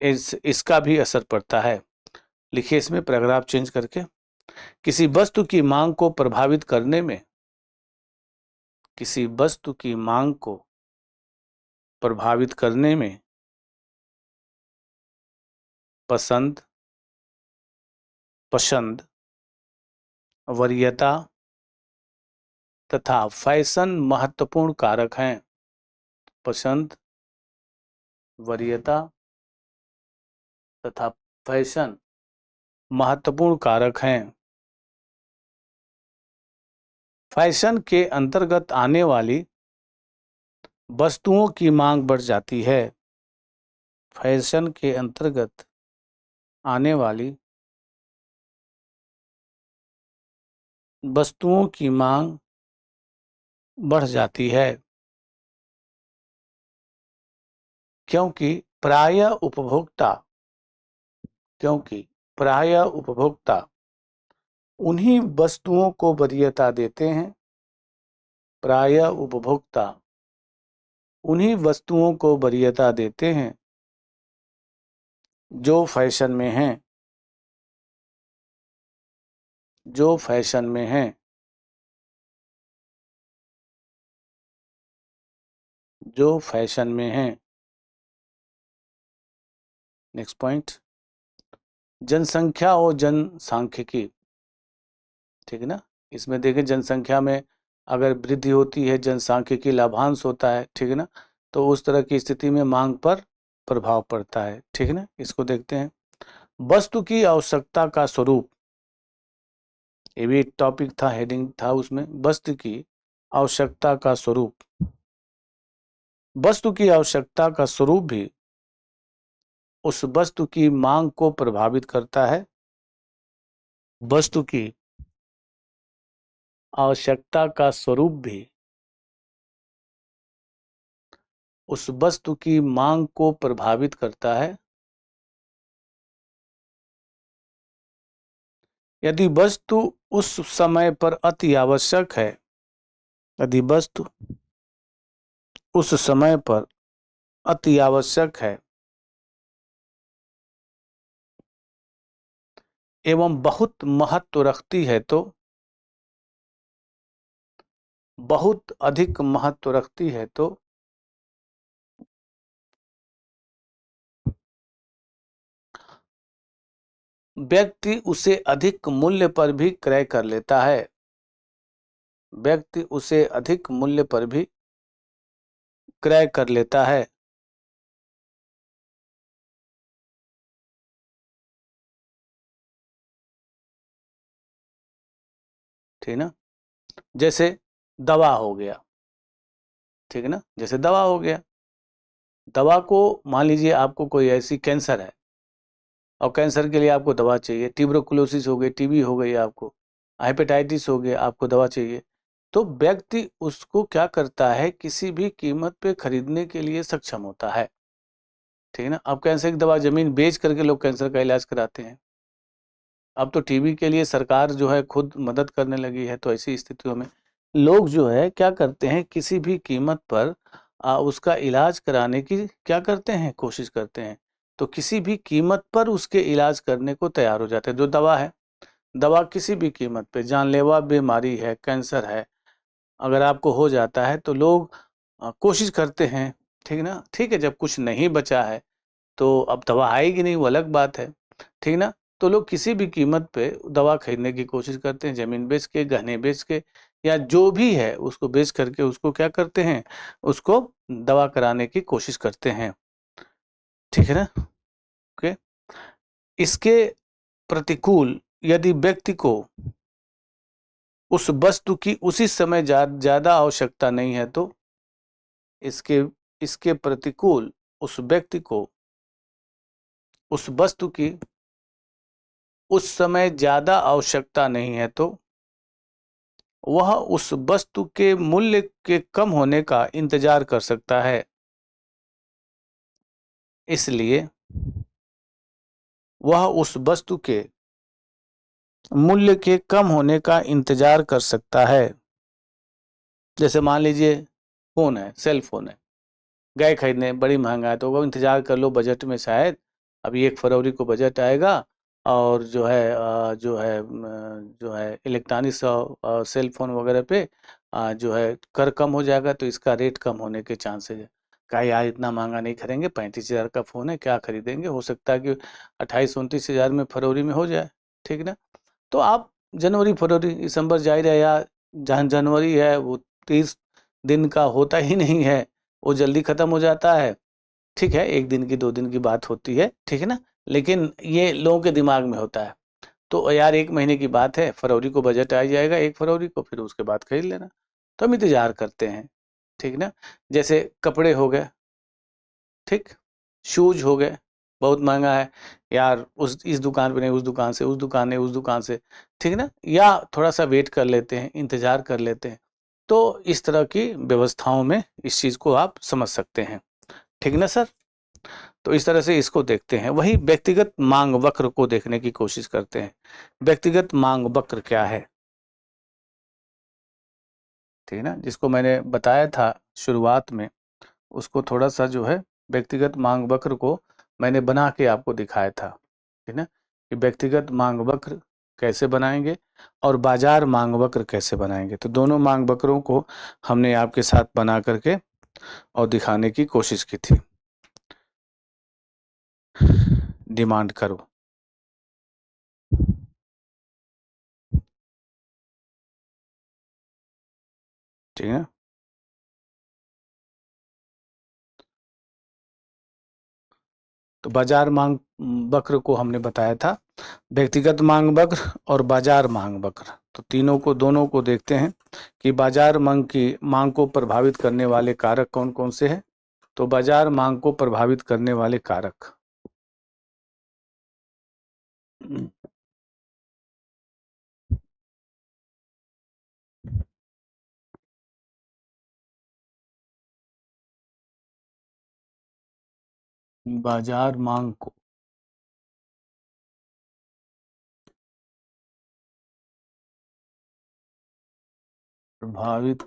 इसका भी असर पड़ता है। लिखिए इसमें पैराग्राफ चेंज करके, किसी वस्तु की मांग को प्रभावित करने में, किसी वस्तु की मांग को प्रभावित करने में पसंद, पसंद, वरीयता तथा फैशन महत्वपूर्ण कारक हैं। पसंद, वरीयता तथा फैशन महत्वपूर्ण कारक हैं। फैशन के अंतर्गत आने वाली वस्तुओं की मांग बढ़ जाती है। फैशन के अंतर्गत आने वाली वस्तुओं की मांग बढ़ जाती है, क्योंकि प्रायः उपभोक्ता उन्हीं वस्तुओं को वरीयता देते हैं। प्रायः उपभोक्ता उन्हीं वस्तुओं को वरीयता देते हैं जो फैशन में हैं, जो फैशन में हैं, जो फैशन में हैं। नेक्स्ट पॉइंट, जनसंख्या और जनसांख्यिकी। ठीक है ना, इसमें देखें जनसंख्या में अगर वृद्धि होती है, जनसांख्यिकी लाभांश होता है, ठीक है ना, तो उस तरह की स्थिति में मांग पर प्रभाव पड़ता है। ठीक है ना, इसको देखते हैं। वस्तु की आवश्यकता का स्वरूप, ये भी एक टॉपिक था, हेडिंग था उसमें, वस्तु की आवश्यकता का स्वरूप। वस्तु की आवश्यकता का स्वरूप भी उस वस्तु की मांग को प्रभावित करता है। वस्तु की आवश्यकता का स्वरूप भी उस वस्तु की मांग को प्रभावित करता है। यदि वस्तु उस समय पर अति आवश्यक है, यदि वस्तु उस समय पर अति आवश्यक है एवं बहुत महत्व रखती है, तो बहुत अधिक महत्व रखती है, तो व्यक्ति उसे अधिक मूल्य पर भी क्रय कर लेता है। व्यक्ति उसे अधिक मूल्य पर भी क्रय कर लेता है। ठीक ना, जैसे दवा हो गया, ठीक है ना, जैसे दवा हो गया, दवा को मान लीजिए आपको कोई ऐसी कैंसर है और कैंसर के लिए आपको दवा चाहिए, ट्यूबरकुलोसिस हो गई, टीबी हो गई, आपको हेपेटाइटिस हो गया, आपको दवा चाहिए, तो व्यक्ति उसको क्या करता है, किसी भी कीमत पे खरीदने के लिए सक्षम होता है। ठीक है ना, अब कैंसर की दवा जमीन बेच करके लोग कैंसर का इलाज कराते हैं। अब तो टीबी के लिए सरकार जो है खुद मदद करने लगी है, तो ऐसी स्थितियों में लोग जो है क्या करते हैं, किसी भी कीमत पर उसका इलाज कराने की क्या करते हैं, कोशिश करते हैं। तो किसी भी कीमत पर उसके इलाज करने को तैयार हो जाते हैं। जो दवा है, दवा किसी भी कीमत पे, जानलेवा बीमारी है, कैंसर है, अगर आपको हो जाता है तो लोग कोशिश करते हैं। ठीक ना, ठीक है, जब कुछ नहीं बचा है तो अब दवा आएगी नहीं, वो अलग बात है। ठीक ना, तो लोग किसी भी कीमत पे दवा खरीदने की कोशिश करते हैं, जमीन बेच के, गहने बेच के, या जो भी है उसको बेच करके उसको क्या करते हैं, उसको दवा कराने की कोशिश करते हैं। ठीक है ना, ओके। इसके प्रतिकूल, यदि व्यक्ति को उस वस्तु की उसी समय ज्यादा आवश्यकता नहीं है, तो इसके इसके प्रतिकूल उस व्यक्ति को उस वस्तु की उस समय ज्यादा आवश्यकता नहीं है, तो वह उस वस्तु के मूल्य के कम होने का इंतजार कर सकता है। इसलिए वह उस वस्तु के मूल्य के कम होने का इंतजार कर सकता है। जैसे मान लीजिए फोन है, सेल फोन है, गए खरीदने, बड़ी महंगा है, तो वो इंतजार कर लो, बजट में शायद अभी 1 फरवरी को बजट आएगा और जो है इलेक्ट्रॉनिक्स सेल फोन वगैरह पे जो है कर कम हो जाएगा, तो इसका रेट कम होने के चांसेस है। कहा यार इतना महंगा नहीं खरीदेंगे, 35,000 का फ़ोन है, क्या खरीदेंगे, हो सकता है कि 28-29 हज़ार में फरवरी में हो जाए। ठीक ना, तो आप जनवरी फरवरी दिसंबर जा ही रहे, या जहाँ जनवरी है वो 30 दिन का होता ही नहीं है, वो जल्दी ख़त्म हो जाता है। ठीक है, 1 दिन की 2 दिन की बात होती है। ठीक है ना, लेकिन ये लोगों के दिमाग में होता है। तो यार 1 महीने की बात है, फरवरी को बजट आ जाएगा, 1 फरवरी को, फिर उसके बाद खरीद लेना। तो हम इंतजार करते हैं, ठीक ना। जैसे कपड़े हो गए, ठीक, शूज हो गए, बहुत महंगा है यार, उस इस दुकान पे नहीं, उस दुकान से, उस दुकान नहीं, उस दुकान से, ठीक ना। या थोड़ा सा वेट कर लेते हैं, इंतजार कर लेते हैं। तो इस तरह की व्यवस्थाओं में इस चीज को आप समझ सकते हैं, ठीक ना सर। तो इस तरह से इसको देखते हैं। वही व्यक्तिगत मांग वक्र को देखने की कोशिश करते हैं। व्यक्तिगत मांग वक्र क्या है, ठीक है ना, जिसको मैंने बताया था शुरुआत में, उसको थोड़ा सा जो है, व्यक्तिगत मांग वक्र को मैंने बना के आपको दिखाया था, ठीक है, कि व्यक्तिगत मांग वक्र कैसे बनाएंगे और बाजार मांग वक्र कैसे बनाएंगे। तो दोनों मांग वक्रों को हमने आपके साथ बना करके और दिखाने की कोशिश की थी। डिमांड करो, ठीक है। तो बाजार मांग वक्र को हमने बताया था, व्यक्तिगत मांग वक्र और बाजार मांग वक्र। तो तीनों को, दोनों को देखते हैं कि बाजार मांग को प्रभावित करने वाले कारक कौन कौन से हैं। तो बाजार मांग को प्रभावित करने वाले कारक, बाजार मांग को प्रभावित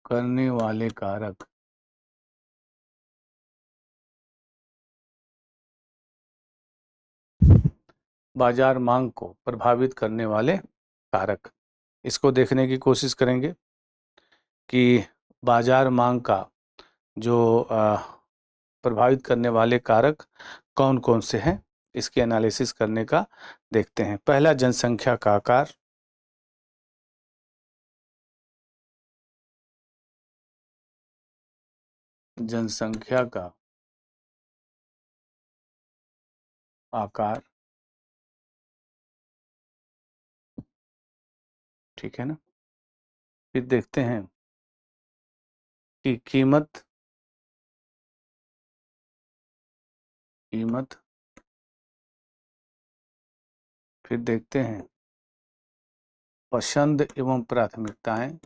करने वाले कारक, बाजार मांग को प्रभावित करने वाले कारक, इसको देखने की कोशिश करेंगे कि बाजार मांग का जो प्रभावित करने वाले कारक कौन कौन से हैं, इसके एनालिसिस करने का देखते हैं। पहला, जनसंख्या का आकार। जनसंख्या का आकार, ठीक है ना। फिर देखते हैं कि कीमत, कीमत। फिर देखते हैं पसंद एवं प्राथमिकताएं।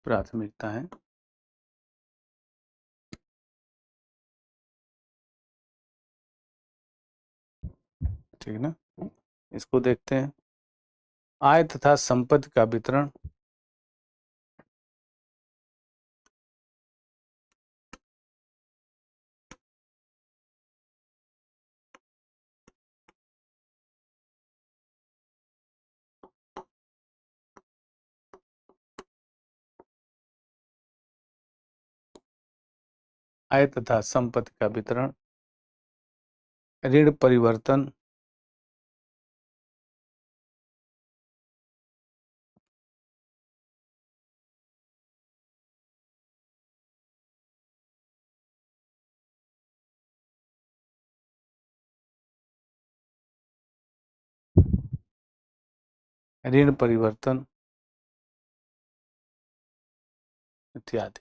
प्राथमिकताएं, ठीक है ना। इसको देखते हैं आय तथा संपत्ति का वितरण। आय तथा संपत्ति का वितरण, ऋण परिवर्तन, ऋण परिवर्तन इत्यादि,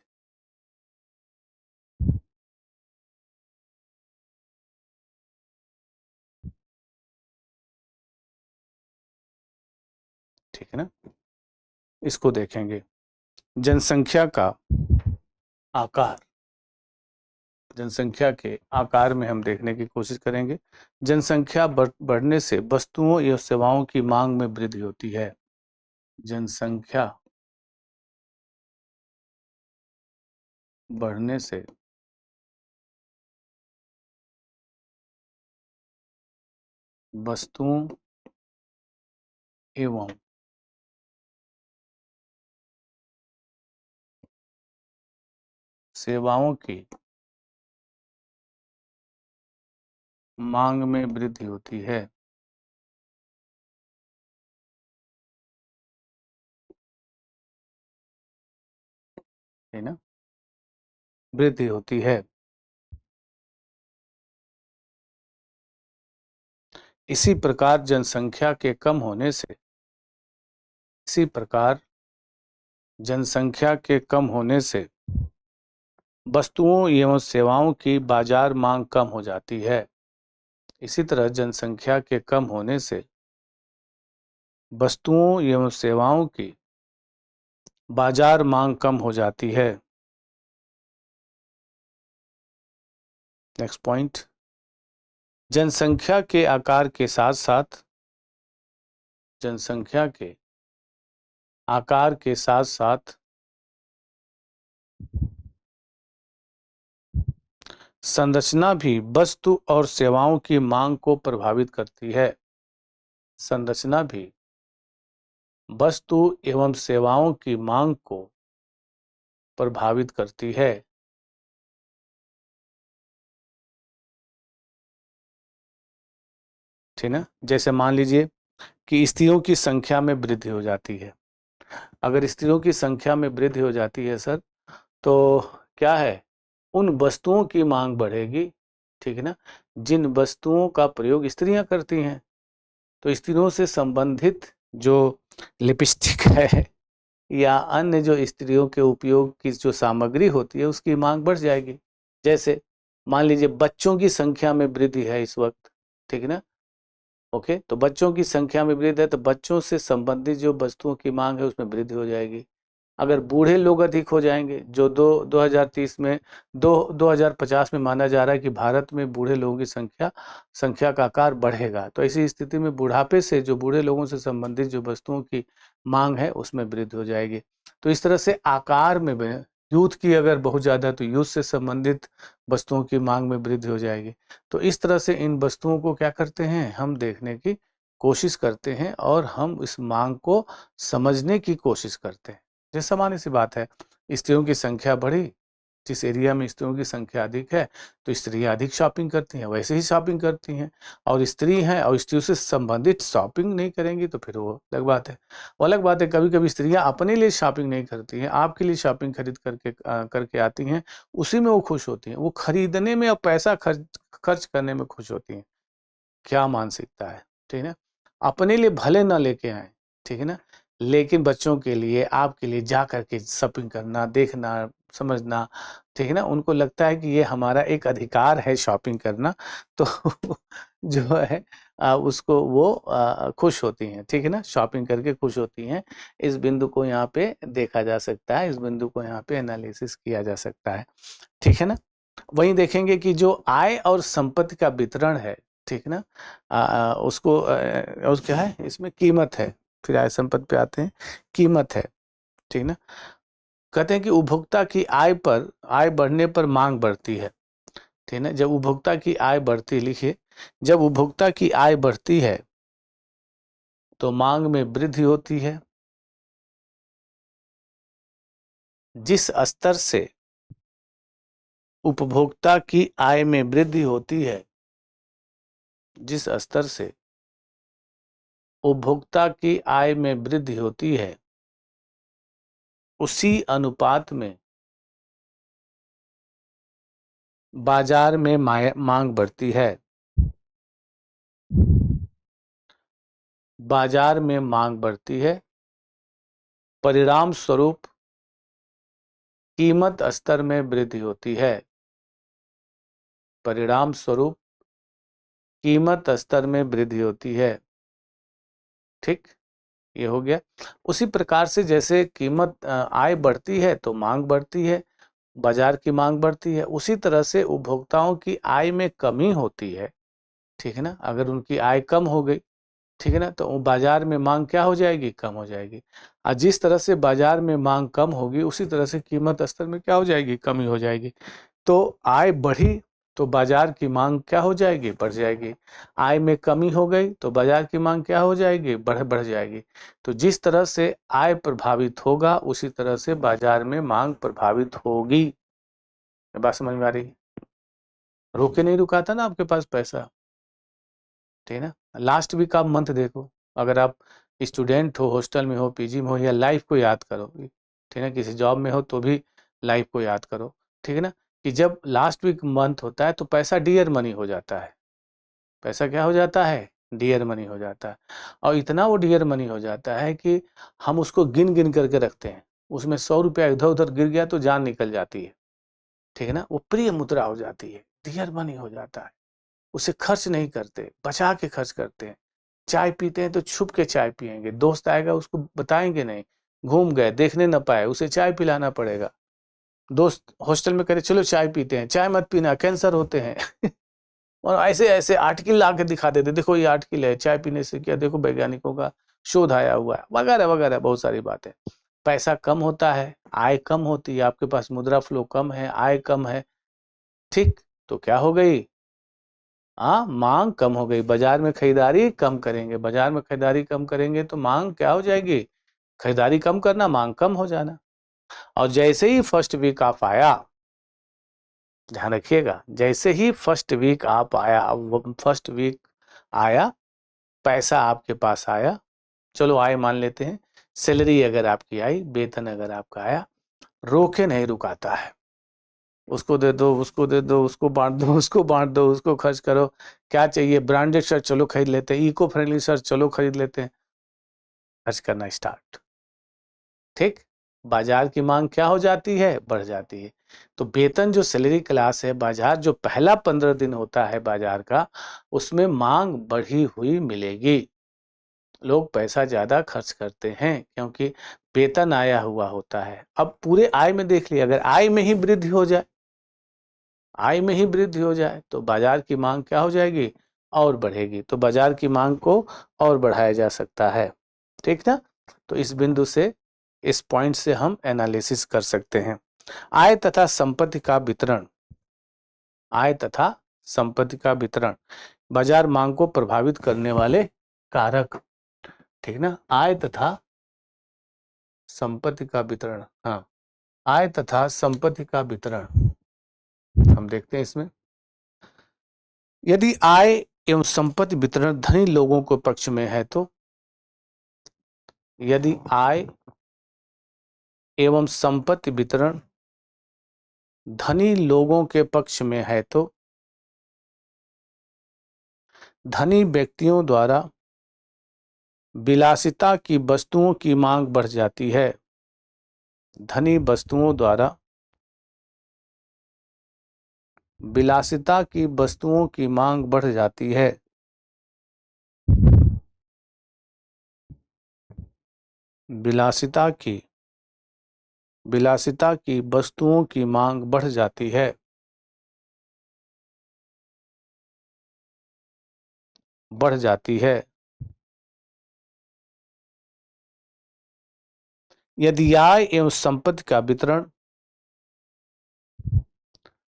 ठीक है ना। इसको देखेंगे। जनसंख्या का आकार, जनसंख्या के आकार में हम देखने की कोशिश करेंगे। जनसंख्या बढ़ने से वस्तुओं या सेवाओं की मांग में वृद्धि होती है। जनसंख्या बढ़ने से वस्तुओं एवं सेवाओं की मांग में वृद्धि होती है। है ना, वृद्धि होती है। इसी प्रकार जनसंख्या के कम होने से इसी प्रकार जनसंख्या के कम होने से वस्तुओं एवं सेवाओं की बाजार मांग कम हो जाती है। इसी तरह जनसंख्या के कम होने से वस्तुओं एवं सेवाओं की बाजार मांग कम हो जाती है। नेक्स्ट पॉइंट, जनसंख्या के आकार के साथ साथ जनसंख्या के आकार के साथ साथ संरचना भी वस्तु और सेवाओं की मांग को प्रभावित करती है। संरचना भी वस्तु एवं सेवाओं की मांग को प्रभावित करती है। ठीक ना, जैसे मान लीजिए कि स्त्रियों की संख्या में वृद्धि हो जाती है। अगर स्त्रियों की संख्या में वृद्धि हो जाती है सर, तो क्या है, उन वस्तुओं की मांग बढ़ेगी। ठीक है ना, जिन वस्तुओं का प्रयोग स्त्रियां करती हैं, तो स्त्रियों से संबंधित जो लिपस्टिक है या अन्य जो स्त्रियों के उपयोग की जो सामग्री होती है उसकी मांग बढ़ जाएगी। जैसे मान लीजिए बच्चों की संख्या में वृद्धि है इस वक्त। ठीक है ना, ओके, तो बच्चों की संख्या में वृद्धि है तो बच्चों से संबंधित जो वस्तुओं की मांग है उसमें वृद्धि हो जाएगी। अगर बूढ़े लोग अधिक हो जाएंगे, जो 2030 में 2050 में माना जा रहा है कि भारत में बूढ़े लोगों की संख्या का आकार बढ़ेगा, तो ऐसी स्थिति में बुढ़ापे से जो बूढ़े लोगों से संबंधित जो वस्तुओं की मांग है उसमें वृद्धि हो जाएगी। तो इस तरह से आकार में यूथ की अगर बहुत ज़्यादा तो यूथ से संबंधित वस्तुओं की मांग में वृद्धि हो जाएगी। तो इस तरह से इन वस्तुओं को क्या करते हैं, हम देखने की कोशिश करते हैं और हम इस मांग को समझने की कोशिश करते हैं। जैसे सामान्य सी बात है, स्त्रियों की संख्या बढ़ी, जिस एरिया में स्त्रियों की संख्या अधिक है तो स्त्रियां अधिक शॉपिंग करती हैं, वैसे ही शॉपिंग करती हैं। और स्त्री हैं और स्त्रियों से संबंधित शॉपिंग नहीं करेंगी तो फिर वो अलग बात है। वो अलग बात है, कभी कभी स्त्रियां अपने लिए शॉपिंग नहीं करती हैं, आपके लिए शॉपिंग खरीद करके आती हैं, उसी में वो खुश होती हैं, वो खरीदने में और पैसा खर्च करने में खुश होती हैं। क्या मानसिकता है। ठीक है ना, अपने लिए भले ना लेके आए, ठीक है ना, लेकिन बच्चों के लिए आपके लिए जा करके शॉपिंग करना, देखना, समझना, ठीक है ना, उनको लगता है कि ये हमारा एक अधिकार है शॉपिंग करना। तो जो है उसको वो खुश होती हैं। ठीक है ना, शॉपिंग करके खुश होती हैं। इस बिंदु को यहाँ पे देखा जा सकता है, इस बिंदु को यहाँ पे एनालिसिस किया जा सकता है। ठीक है ना, वहीं देखेंगे कि जो आय और संपत्ति का वितरण है, ठीक ना, उसको और क्या है इसमें कीमत है। फिर आय संपत्ति पे आते हैं, कीमत है। ठीक ना, कहते हैं कि उपभोक्ता की आय बढ़ने पर मांग बढ़ती है। ठीक ना, जब उपभोक्ता की आय बढ़ती, लिखिए, जब उपभोक्ता की आय बढ़ती है तो मांग में वृद्धि होती है। जिस स्तर से उपभोक्ता की आय में वृद्धि होती है, जिस स्तर से उपभोक्ता की आय में वृद्धि होती है, उसी अनुपात में बाजार में मांग बढ़ती है। बाजार में मांग बढ़ती है, परिणाम स्वरूप कीमत स्तर में वृद्धि होती है। परिणाम स्वरूप कीमत स्तर में वृद्धि होती है। ठीक, ये हो गया। उसी प्रकार से जैसे कीमत आय बढ़ती है तो मांग बढ़ती है, बाजार की मांग बढ़ती है, उसी तरह से उपभोक्ताओं की आय में कमी होती है। ठीक है ना, अगर उनकी आय कम हो गई, ठीक है ना, तो बाजार में मांग क्या हो जाएगी, कम हो जाएगी। और जिस तरह से बाजार में मांग कम होगी उसी तरह से कीमत स्तर में क्या हो जाएगी, कमी हो जाएगी। तो आय बढ़ी तो बाजार की मांग क्या हो जाएगी, बढ़ जाएगी। आय में कमी हो गई तो बाजार की मांग क्या हो जाएगी, बढ़ जाएगी। तो जिस तरह से आय प्रभावित होगा उसी तरह से बाजार में मांग प्रभावित होगी। बात समझ में आ रही? रोके नहीं रुका था ना आपके पास पैसा, ठीक है ना। लास्ट वीक आप मंथ देखो, अगर आप स्टूडेंट हो, हॉस्टल में हो, पीजी में हो, या लाइफ को याद करो, ठीक है ना, किसी जॉब में हो तो भी लाइफ को याद करो, ठीक है ना, कि जब लास्ट वीक मंथ होता है तो पैसा डियर मनी हो जाता है। पैसा क्या हो जाता है? डियर मनी हो जाता है। और इतना वो डियर मनी हो जाता है कि हम उसको गिन गिन करके रखते हैं। उसमें 100 रुपया इधर उधर गिर गया तो जान निकल जाती है, ठीक है ना, वो प्रिय मुद्रा हो जाती है, डियर मनी हो जाता है। उसे खर्च नहीं करते, बचा के खर्च करते हैं। चाय पीते हैं तो छुप के चाय पियेंगे, दोस्त आएगा उसको बताएंगे नहीं, घूम गए देखने न पाए, उसे चाय पिलाना पड़ेगा। दोस्त हॉस्टल में करे चलो चाय पीते हैं, चाय मत पीना कैंसर होते हैं और ऐसे ऐसे आर्टिकल ला के दिखा देते, देखो ये आर्टिकल है, चाय पीने से क्या, देखो वैज्ञानिकों का शोध आया हुआ है, वगैरह वगैरह बहुत सारी बातें। पैसा कम होता है, आय कम होती है, आपके पास मुद्रा फ्लो कम है, आय कम है, ठीक, तो क्या हो गई? हाँ, मांग कम हो गई, बाजार में खरीदारी कम करेंगे, बाजार में खरीदारी कम करेंगे तो मांग क्या हो जाएगी? खरीदारी कम करना, मांग कम हो जाना। और जैसे ही फर्स्ट वीक ऑफ आया, ध्यान रखिएगा, जैसे ही फर्स्ट वीक आप आया, फर्स्ट वीक आया, पैसा आपके पास आया, चलो आय मान लेते हैं, सैलरी अगर आपकी आई, वेतन अगर आपका आया, रोके नहीं रुकाता है। उसको दे दो, उसको दे दो, उसको बांट दो, उसको बांट दो, उसको खर्च करो, क्या चाहिए, ब्रांडेड शर्ट चलो खरीद लेते हैं, इको फ्रेंडली शर्ट चलो खरीद लेते हैं, खर्च करना स्टार्ट, ठीक। बाजार की मांग क्या हो जाती है? बढ़ जाती है। तो वेतन जो सैलरी क्लास है, बाजार जो पहला 15 दिन होता है बाजार का, उसमें मांग बढ़ी हुई मिलेगी, लोग पैसा ज्यादा खर्च करते हैं क्योंकि वेतन आया हुआ होता है। अब पूरे आय में देख लिया, अगर आय में ही वृद्धि हो जाए, आय में ही वृद्धि हो जाए तो बाजार की मांग क्या हो जाएगी? और बढ़ेगी, तो बाजार की मांग को और बढ़ाया जा सकता है, ठीक ना। तो इस बिंदु से, इस पॉइंट से हम एनालिसिस कर सकते हैं। आय तथा संपत्ति का वितरण, आय तथा संपत्ति का वितरण, बाजार मांग को प्रभावित करने वाले कारक, ठीक ना। आय तथा संपत्ति का वितरण, हाँ, आय तथा संपत्ति का वितरण हम देखते हैं इसमें। यदि आय एवं संपत्ति वितरण धनी लोगों के पक्ष में है तो, यदि आय एवं संपत्ति वितरण धनी लोगों के पक्ष में है तो, धनी व्यक्तियों द्वारा विलासिता की वस्तुओं की मांग बढ़ जाती है। धनी वस्तुओं द्वारा विलासिता की वस्तुओं की मांग बढ़ जाती है। विलासिता की वस्तुओं की मांग बढ़ जाती है, बढ़ जाती है। यदि आय एवं संपत्ति का वितरण,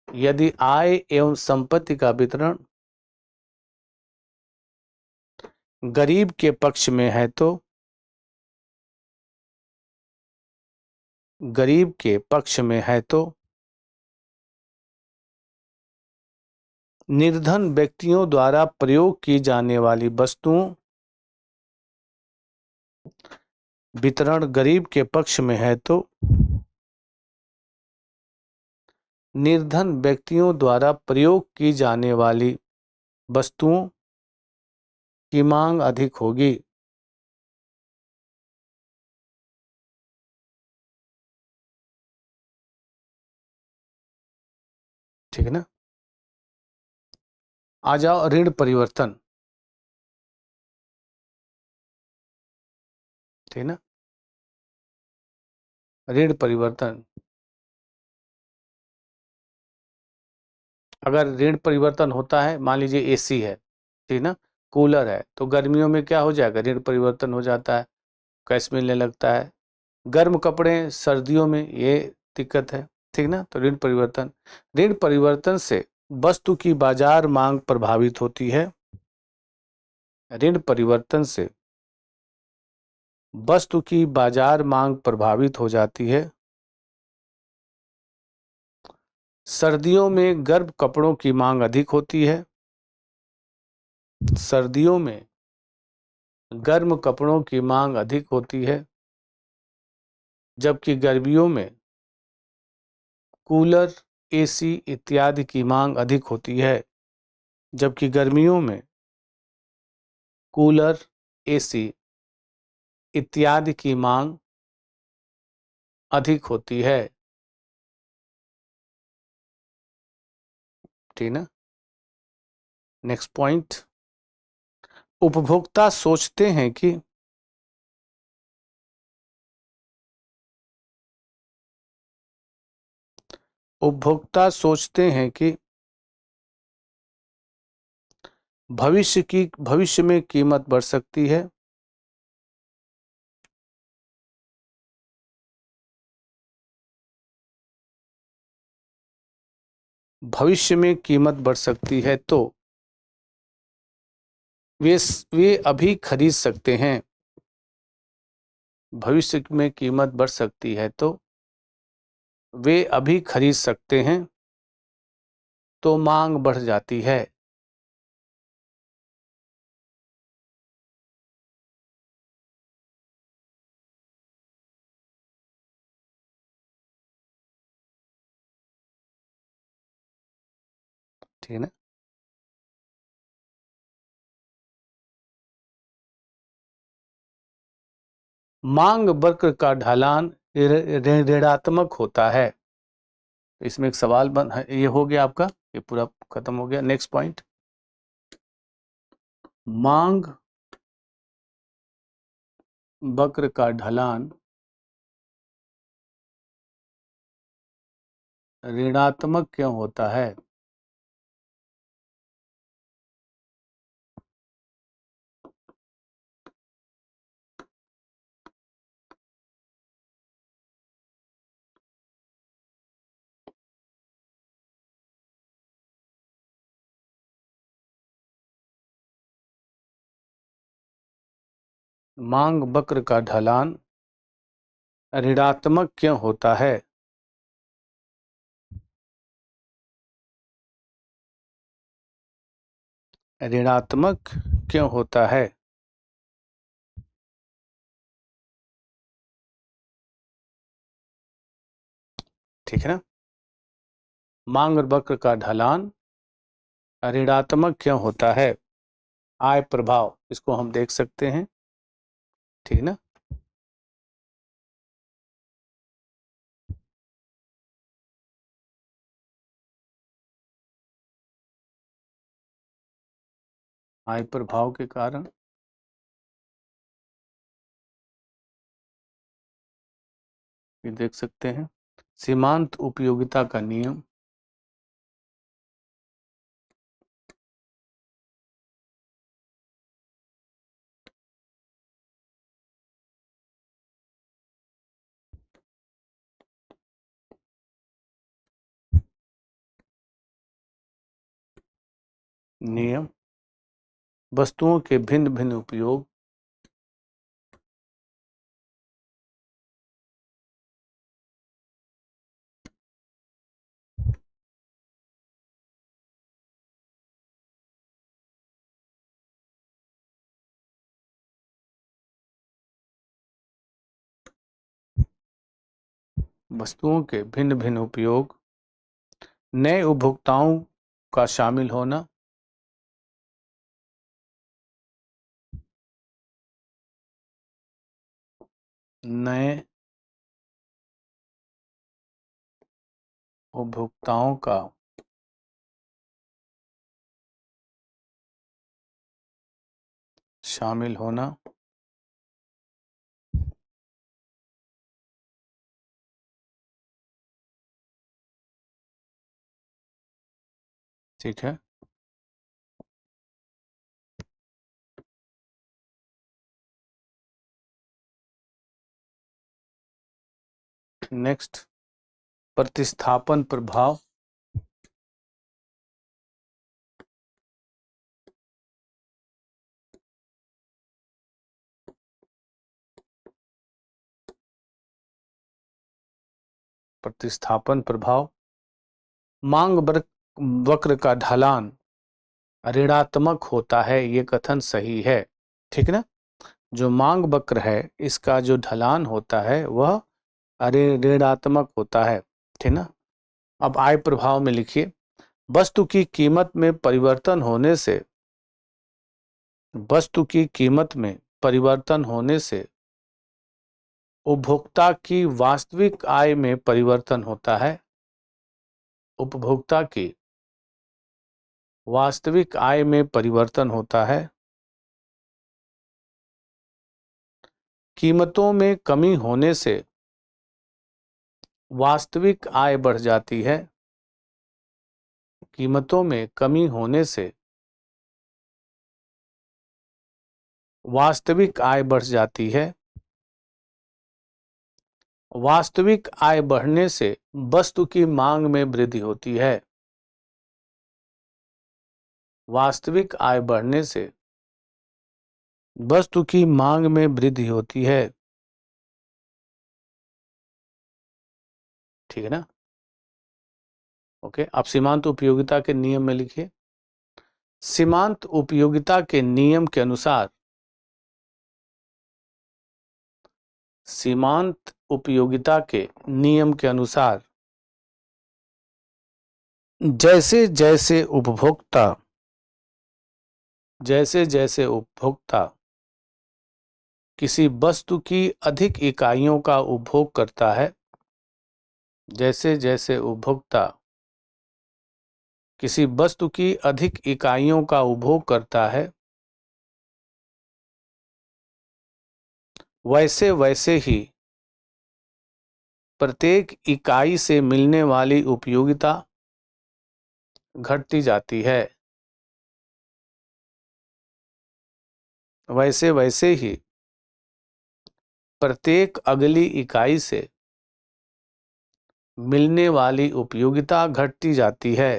यदि आय एवं संपत्ति का वितरण गरीब के पक्ष में है तो, गरीब के पक्ष में है तो निर्धन व्यक्तियों द्वारा प्रयोग की जाने वाली वस्तुओं, वितरण गरीब के पक्ष में है तो निर्धन व्यक्तियों द्वारा प्रयोग की जाने वाली वस्तुओं की मांग अधिक होगी। ठीक है ना। आ जाओ ऋण परिवर्तन, ठीक है ना। ऋण परिवर्तन, अगर ऋण परिवर्तन होता है, मान लीजिए एसी है, ठीक ना, कूलर है, तो गर्मियों में क्या हो जाएगा? ऋण परिवर्तन हो जाता है, कैश मिलने लगता है। गर्म कपड़े सर्दियों में, ये दिक्कत है, ठीक ना। तो ऋण परिवर्तन से वस्तु की बाजार मांग प्रभावित होती है। ऋण परिवर्तन से वस्तु की बाजार मांग प्रभावित हो जाती है। सर्दियों में गर्म कपड़ों की मांग अधिक होती है। सर्दियों में गर्म कपड़ों की मांग अधिक होती है, जबकि गर्मियों में कूलर, एसी इत्यादि की मांग अधिक होती है। जबकि गर्मियों में कूलर, एसी इत्यादि की मांग अधिक होती है। ठीक ना। नेक्स्ट पॉइंट, उपभोक्ता सोचते हैं कि उपभोक्ता सोचते हैं कि भविष्य में कीमत बढ़ सकती है। भविष्य में कीमत बढ़ सकती है तो वे अभी खरीद सकते हैं। भविष्य में कीमत बढ़ सकती है तो वे अभी खरीद सकते हैं, तो मांग बढ़ जाती है। ठीक है ना। मांग वक्र का ढलान ऋणात्मक होता है। इसमें एक सवाल ये हो गया आपका, ये पूरा खत्म हो गया। नेक्स्ट पॉइंट, मांग वक्र का ढलान ऋणात्मक क्यों होता है? मांग वक्र का ढलान ऋणात्मक क्यों होता है? ऋणात्मक क्यों होता है? ठीक है ना। मांग वक्र का ढलान ऋणात्मक क्यों होता है? आय प्रभाव, इसको हम देख सकते हैं। ठीक ना। आय प्रभाव के कारण ये देख सकते हैं। सीमांत उपयोगिता का नियम, नियम वस्तुओं के भिन्न भिन्न उपयोग, वस्तुओं के भिन्न भिन्न उपयोग, नए उपभोक्ताओं का शामिल होना, नए उपभोक्ताओं का शामिल होना, ठीक है। नेक्स्ट, प्रतिस्थापन प्रभाव, प्रतिस्थापन प्रभाव, मांग वक्र का ढलान ऋणात्मक होता है, ये कथन सही है। ठीक ना। जो मांग वक्र है इसका जो ढलान होता है वह ऋणात्मक होता है। ठीक ना। अब आय प्रभाव में लिखिए, वस्तु की कीमत में परिवर्तन होने से, वस्तु की कीमत में परिवर्तन होने से उपभोक्ता की वास्तविक आय में परिवर्तन होता है। उपभोक्ता की वास्तविक आय में परिवर्तन होता है। कीमतों में कमी होने से वास्तविक आय बढ़ जाती है। कीमतों में कमी होने से वास्तविक आय बढ़ जाती है। वास्तविक आय बढ़ने से वस्तु की मांग में वृद्धि होती है। वास्तविक आय बढ़ने से वस्तु की मांग में वृद्धि होती है। ठीक है ना। ओके, अब सीमांत उपयोगिता के नियम में लिखिए, सीमांत उपयोगिता के नियम के अनुसार, सीमांत उपयोगिता के नियम के अनुसार जैसे जैसे उपभोक्ता, जैसे जैसे उपभोक्ता किसी वस्तु की अधिक इकाइयों का उपभोग करता है, जैसे जैसे उपभोक्ता किसी वस्तु की अधिक इकाइयों का उपभोग करता है, वैसे वैसे ही प्रत्येक इकाई से मिलने वाली उपयोगिता घटती जाती है। वैसे वैसे ही प्रत्येक अगली इकाई से मिलने वाली उपयोगिता घटती जाती है।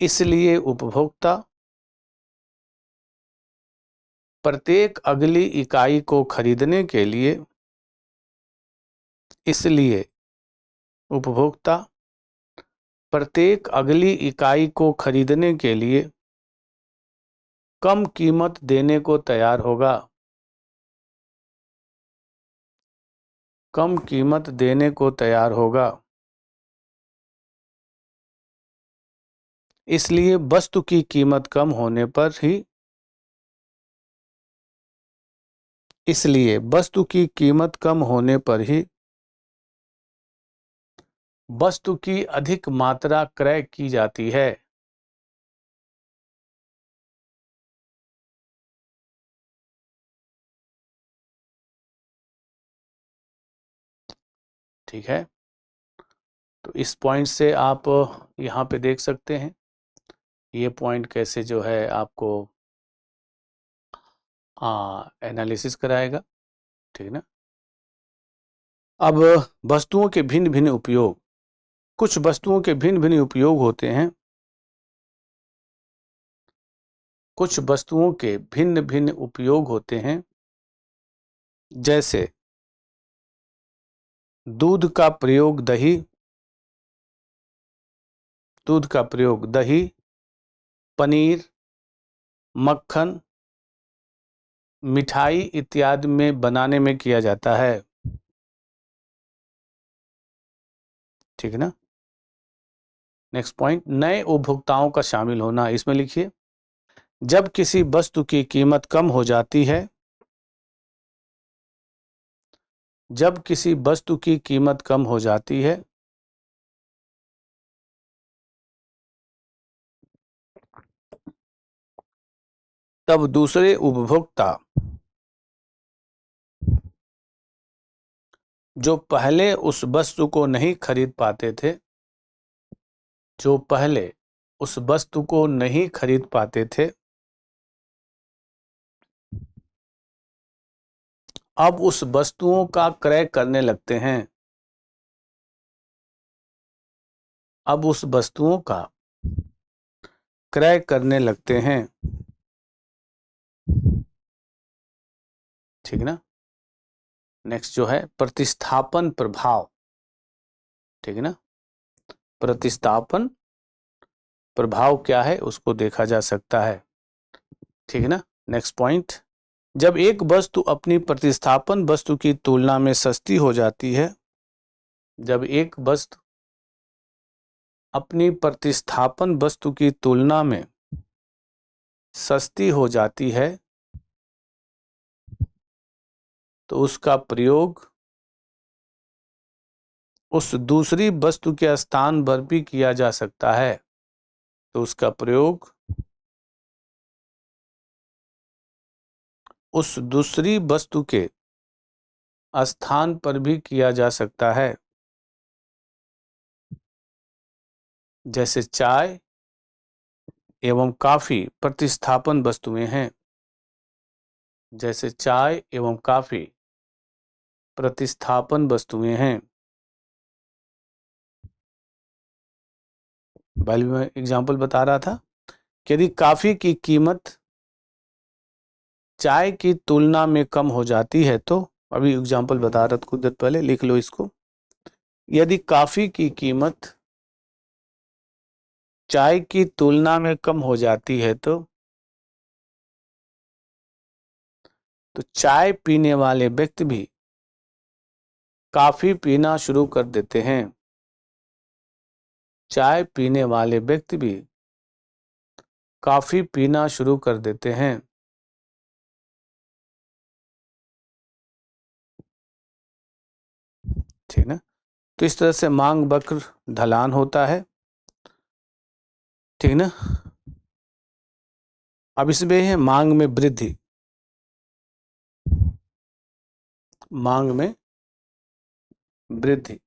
इसलिए उपभोक्ता प्रत्येक अगली इकाई को खरीदने के लिए, इसलिए उपभोक्ता प्रत्येक अगली इकाई को खरीदने के लिए कम कीमत देने को तैयार होगा। कम कीमत देने को तैयार होगा। इसलिए वस्तु की कीमत कम होने पर ही, इसलिए वस्तु की कीमत कम होने पर ही वस्तु की अधिक मात्रा क्रय की जाती है। ठीक है। तो इस पॉइंट से आप यहाँ पे देख सकते हैं ये पॉइंट कैसे जो है आपको एनालिसिस कराएगा। ठीक है ना। अब वस्तुओं के भिन्न भिन्न उपयोग, कुछ वस्तुओं के भिन्न भिन्न उपयोग होते हैं। कुछ वस्तुओं के भिन्न भिन्न उपयोग होते हैं, जैसे दूध का प्रयोग दही, दूध का प्रयोग दही, पनीर, मक्खन, मिठाई इत्यादि में बनाने में किया जाता है। ठीक है ना। नेक्स्ट पॉइंट, नए उपभोक्ताओं का शामिल होना। इसमें लिखिए, जब किसी वस्तु की कीमत कम हो जाती है, जब किसी वस्तु की कीमत कम हो जाती है, तब दूसरे उपभोक्ता जो पहले उस वस्तु को नहीं खरीद पाते थे, जो पहले उस वस्तु को नहीं खरीद पाते थे, अब उस वस्तुओं का क्रय करने लगते हैं। अब उस वस्तुओं का क्रय करने लगते हैं। ठीक ना। नेक्स्ट जो है प्रतिस्थापन प्रभाव। ठीक है ना। प्रतिस्थापन प्रभाव क्या है उसको देखा जा सकता है। ठीक है ना। नेक्स्ट पॉइंट, जब एक वस्तु अपनी प्रतिस्थापन वस्तु की तुलना में सस्ती हो जाती है, जब एक वस्तु अपनी प्रतिस्थापन वस्तु की तुलना में सस्ती हो जाती है तो उसका प्रयोग उस दूसरी वस्तु के स्थान पर भी किया जा सकता है, तो उसका प्रयोग उस दूसरी वस्तु के स्थान पर भी किया जा सकता है। जैसे चाय एवं काफी प्रतिस्थापन वस्तुएं हैं, जैसे चाय एवं काफी प्रतिस्थापन वस्तुएं हैं। पहले मैं एग्जाम्पल बता रहा था कि यदि काफी की कीमत चाय की तुलना में कम हो जाती है तो, अभी एग्जाम्पल बता रहा था कुछ देर पहले, लिख लो इसको। यदि काफी की कीमत चाय की तुलना में कम हो जाती है तो चाय पीने वाले व्यक्ति भी काफी पीना शुरू कर देते हैं। चाय पीने वाले व्यक्ति भी काफी पीना शुरू कर देते हैं। ठीक ना। तो इस तरह से मांग वक्र ढलान होता है। ठीक ना। अब इसमें है मांग में वृद्धि। मांग में वृद्धि,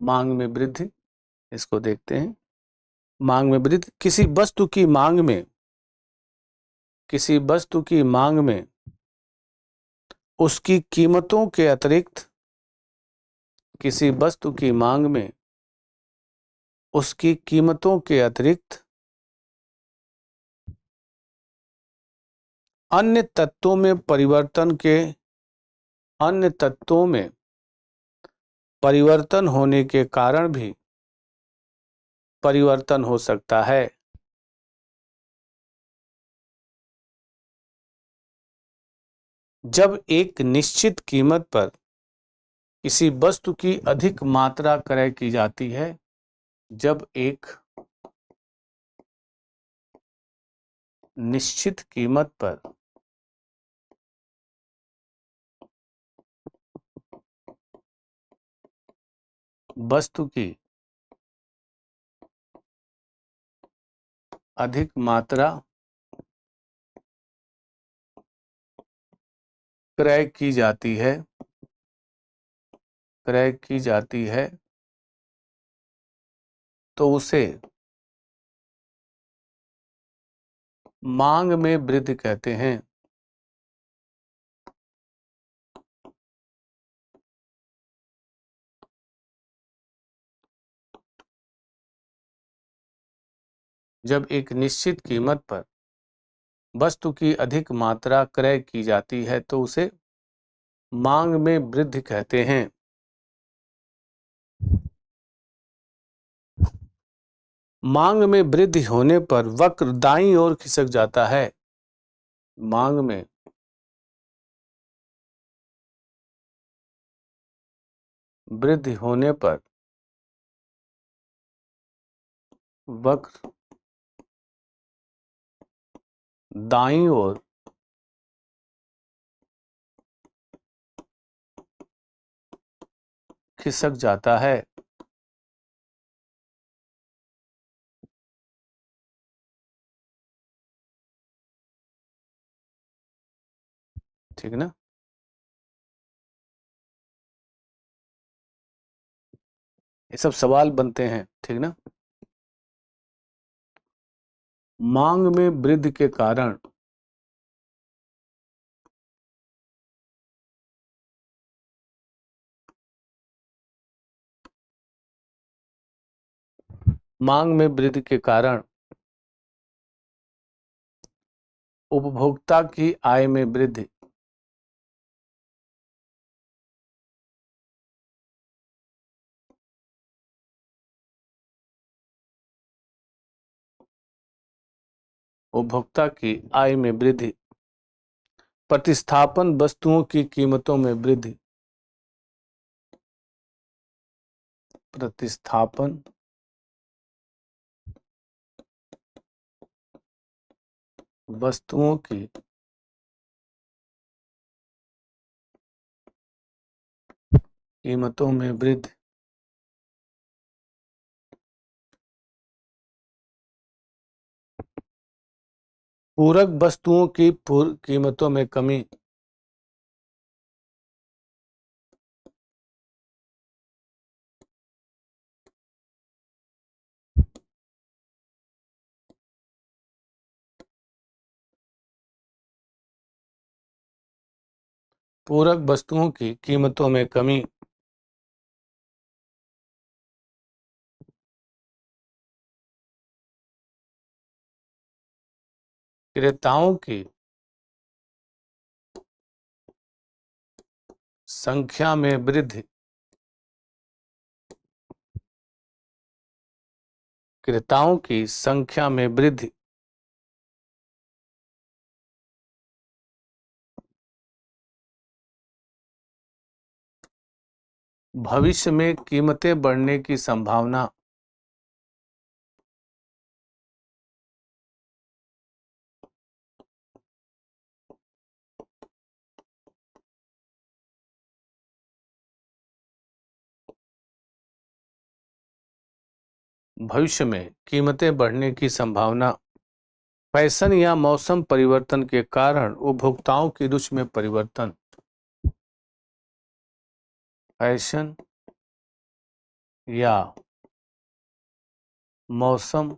मांग में वृद्धि, इसको देखते हैं। मांग में वृद्धि, किसी वस्तु की मांग में, किसी वस्तु की मांग में उसकी कीमतों के अतिरिक्त, किसी वस्तु की मांग में उसकी कीमतों के अतिरिक्त अन्य तत्वों में परिवर्तन के, अन्य तत्वों में परिवर्तन होने के कारण भी परिवर्तन हो सकता है। जब एक निश्चित कीमत पर किसी वस्तु की अधिक मात्रा क्रय की जाती है, जब एक निश्चित कीमत पर वस्तु की अधिक मात्रा क्रय की जाती है, क्रय की जाती है, तो उसे मांग में वृद्धि कहते हैं। जब एक निश्चित कीमत पर वस्तु की अधिक मात्रा क्रय की जाती है तो उसे मांग में वृद्धि कहते हैं। मांग में वृद्धि होने पर वक्र दाईं ओर खिसक जाता है। मांग में वृद्धि होने पर वक्र दाईं ओर खिसक जाता है। ठीक ना। ये सब सवाल बनते हैं। ठीक ना। मांग में वृद्धि के कारण मांग में वृद्धि के कारण उपभोक्ता की आय में वृद्धि। उपभोक्ता की आय में वृद्धि। प्रतिस्थापन वस्तुओं की कीमतों में वृद्धि। प्रतिस्थापन वस्तुओं की कीमतों में वृद्धि। पूरक वस्तुओं की कीमतों में कमी। पूरक वस्तुओं की कीमतों में कमी। क्रेताओं की संख्या में वृद्धि। क्रेताओं की संख्या में वृद्धि। भविष्य में कीमतें बढ़ने की संभावना। भविष्य में कीमतें बढ़ने की संभावना। फैशन या मौसम परिवर्तन के कारण उपभोक्ताओं की रुचि में परिवर्तन। फैशन या मौसम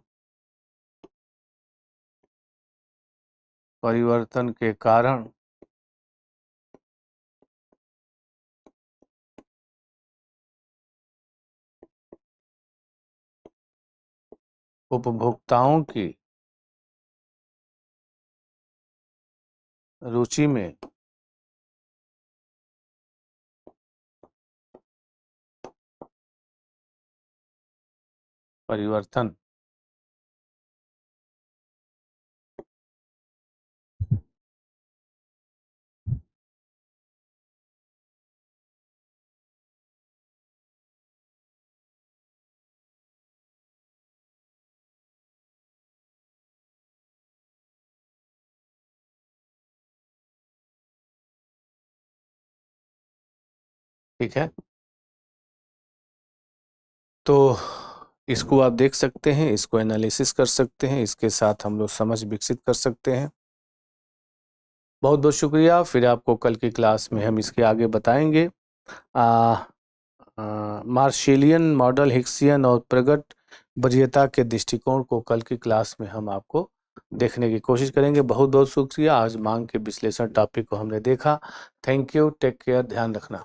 परिवर्तन के कारण उपभोक्ताओं की रुचि में परिवर्तन। ठीक है, तो इसको आप देख सकते हैं, इसको एनालिसिस कर सकते हैं, इसके साथ हम लोग समझ विकसित कर सकते हैं। बहुत बहुत शुक्रिया। फिर आपको कल की क्लास में हम इसके आगे बताएंगे। मार्शेलियन मॉडल, हिक्सियन और प्रगट वरीयता के दृष्टिकोण को कल की क्लास में हम आपको देखने की कोशिश करेंगे। बहुत बहुत शुक्रिया। आज मांग के विश्लेषण टॉपिक को हमने देखा। थैंक यू, टेक केयर, ध्यान रखना।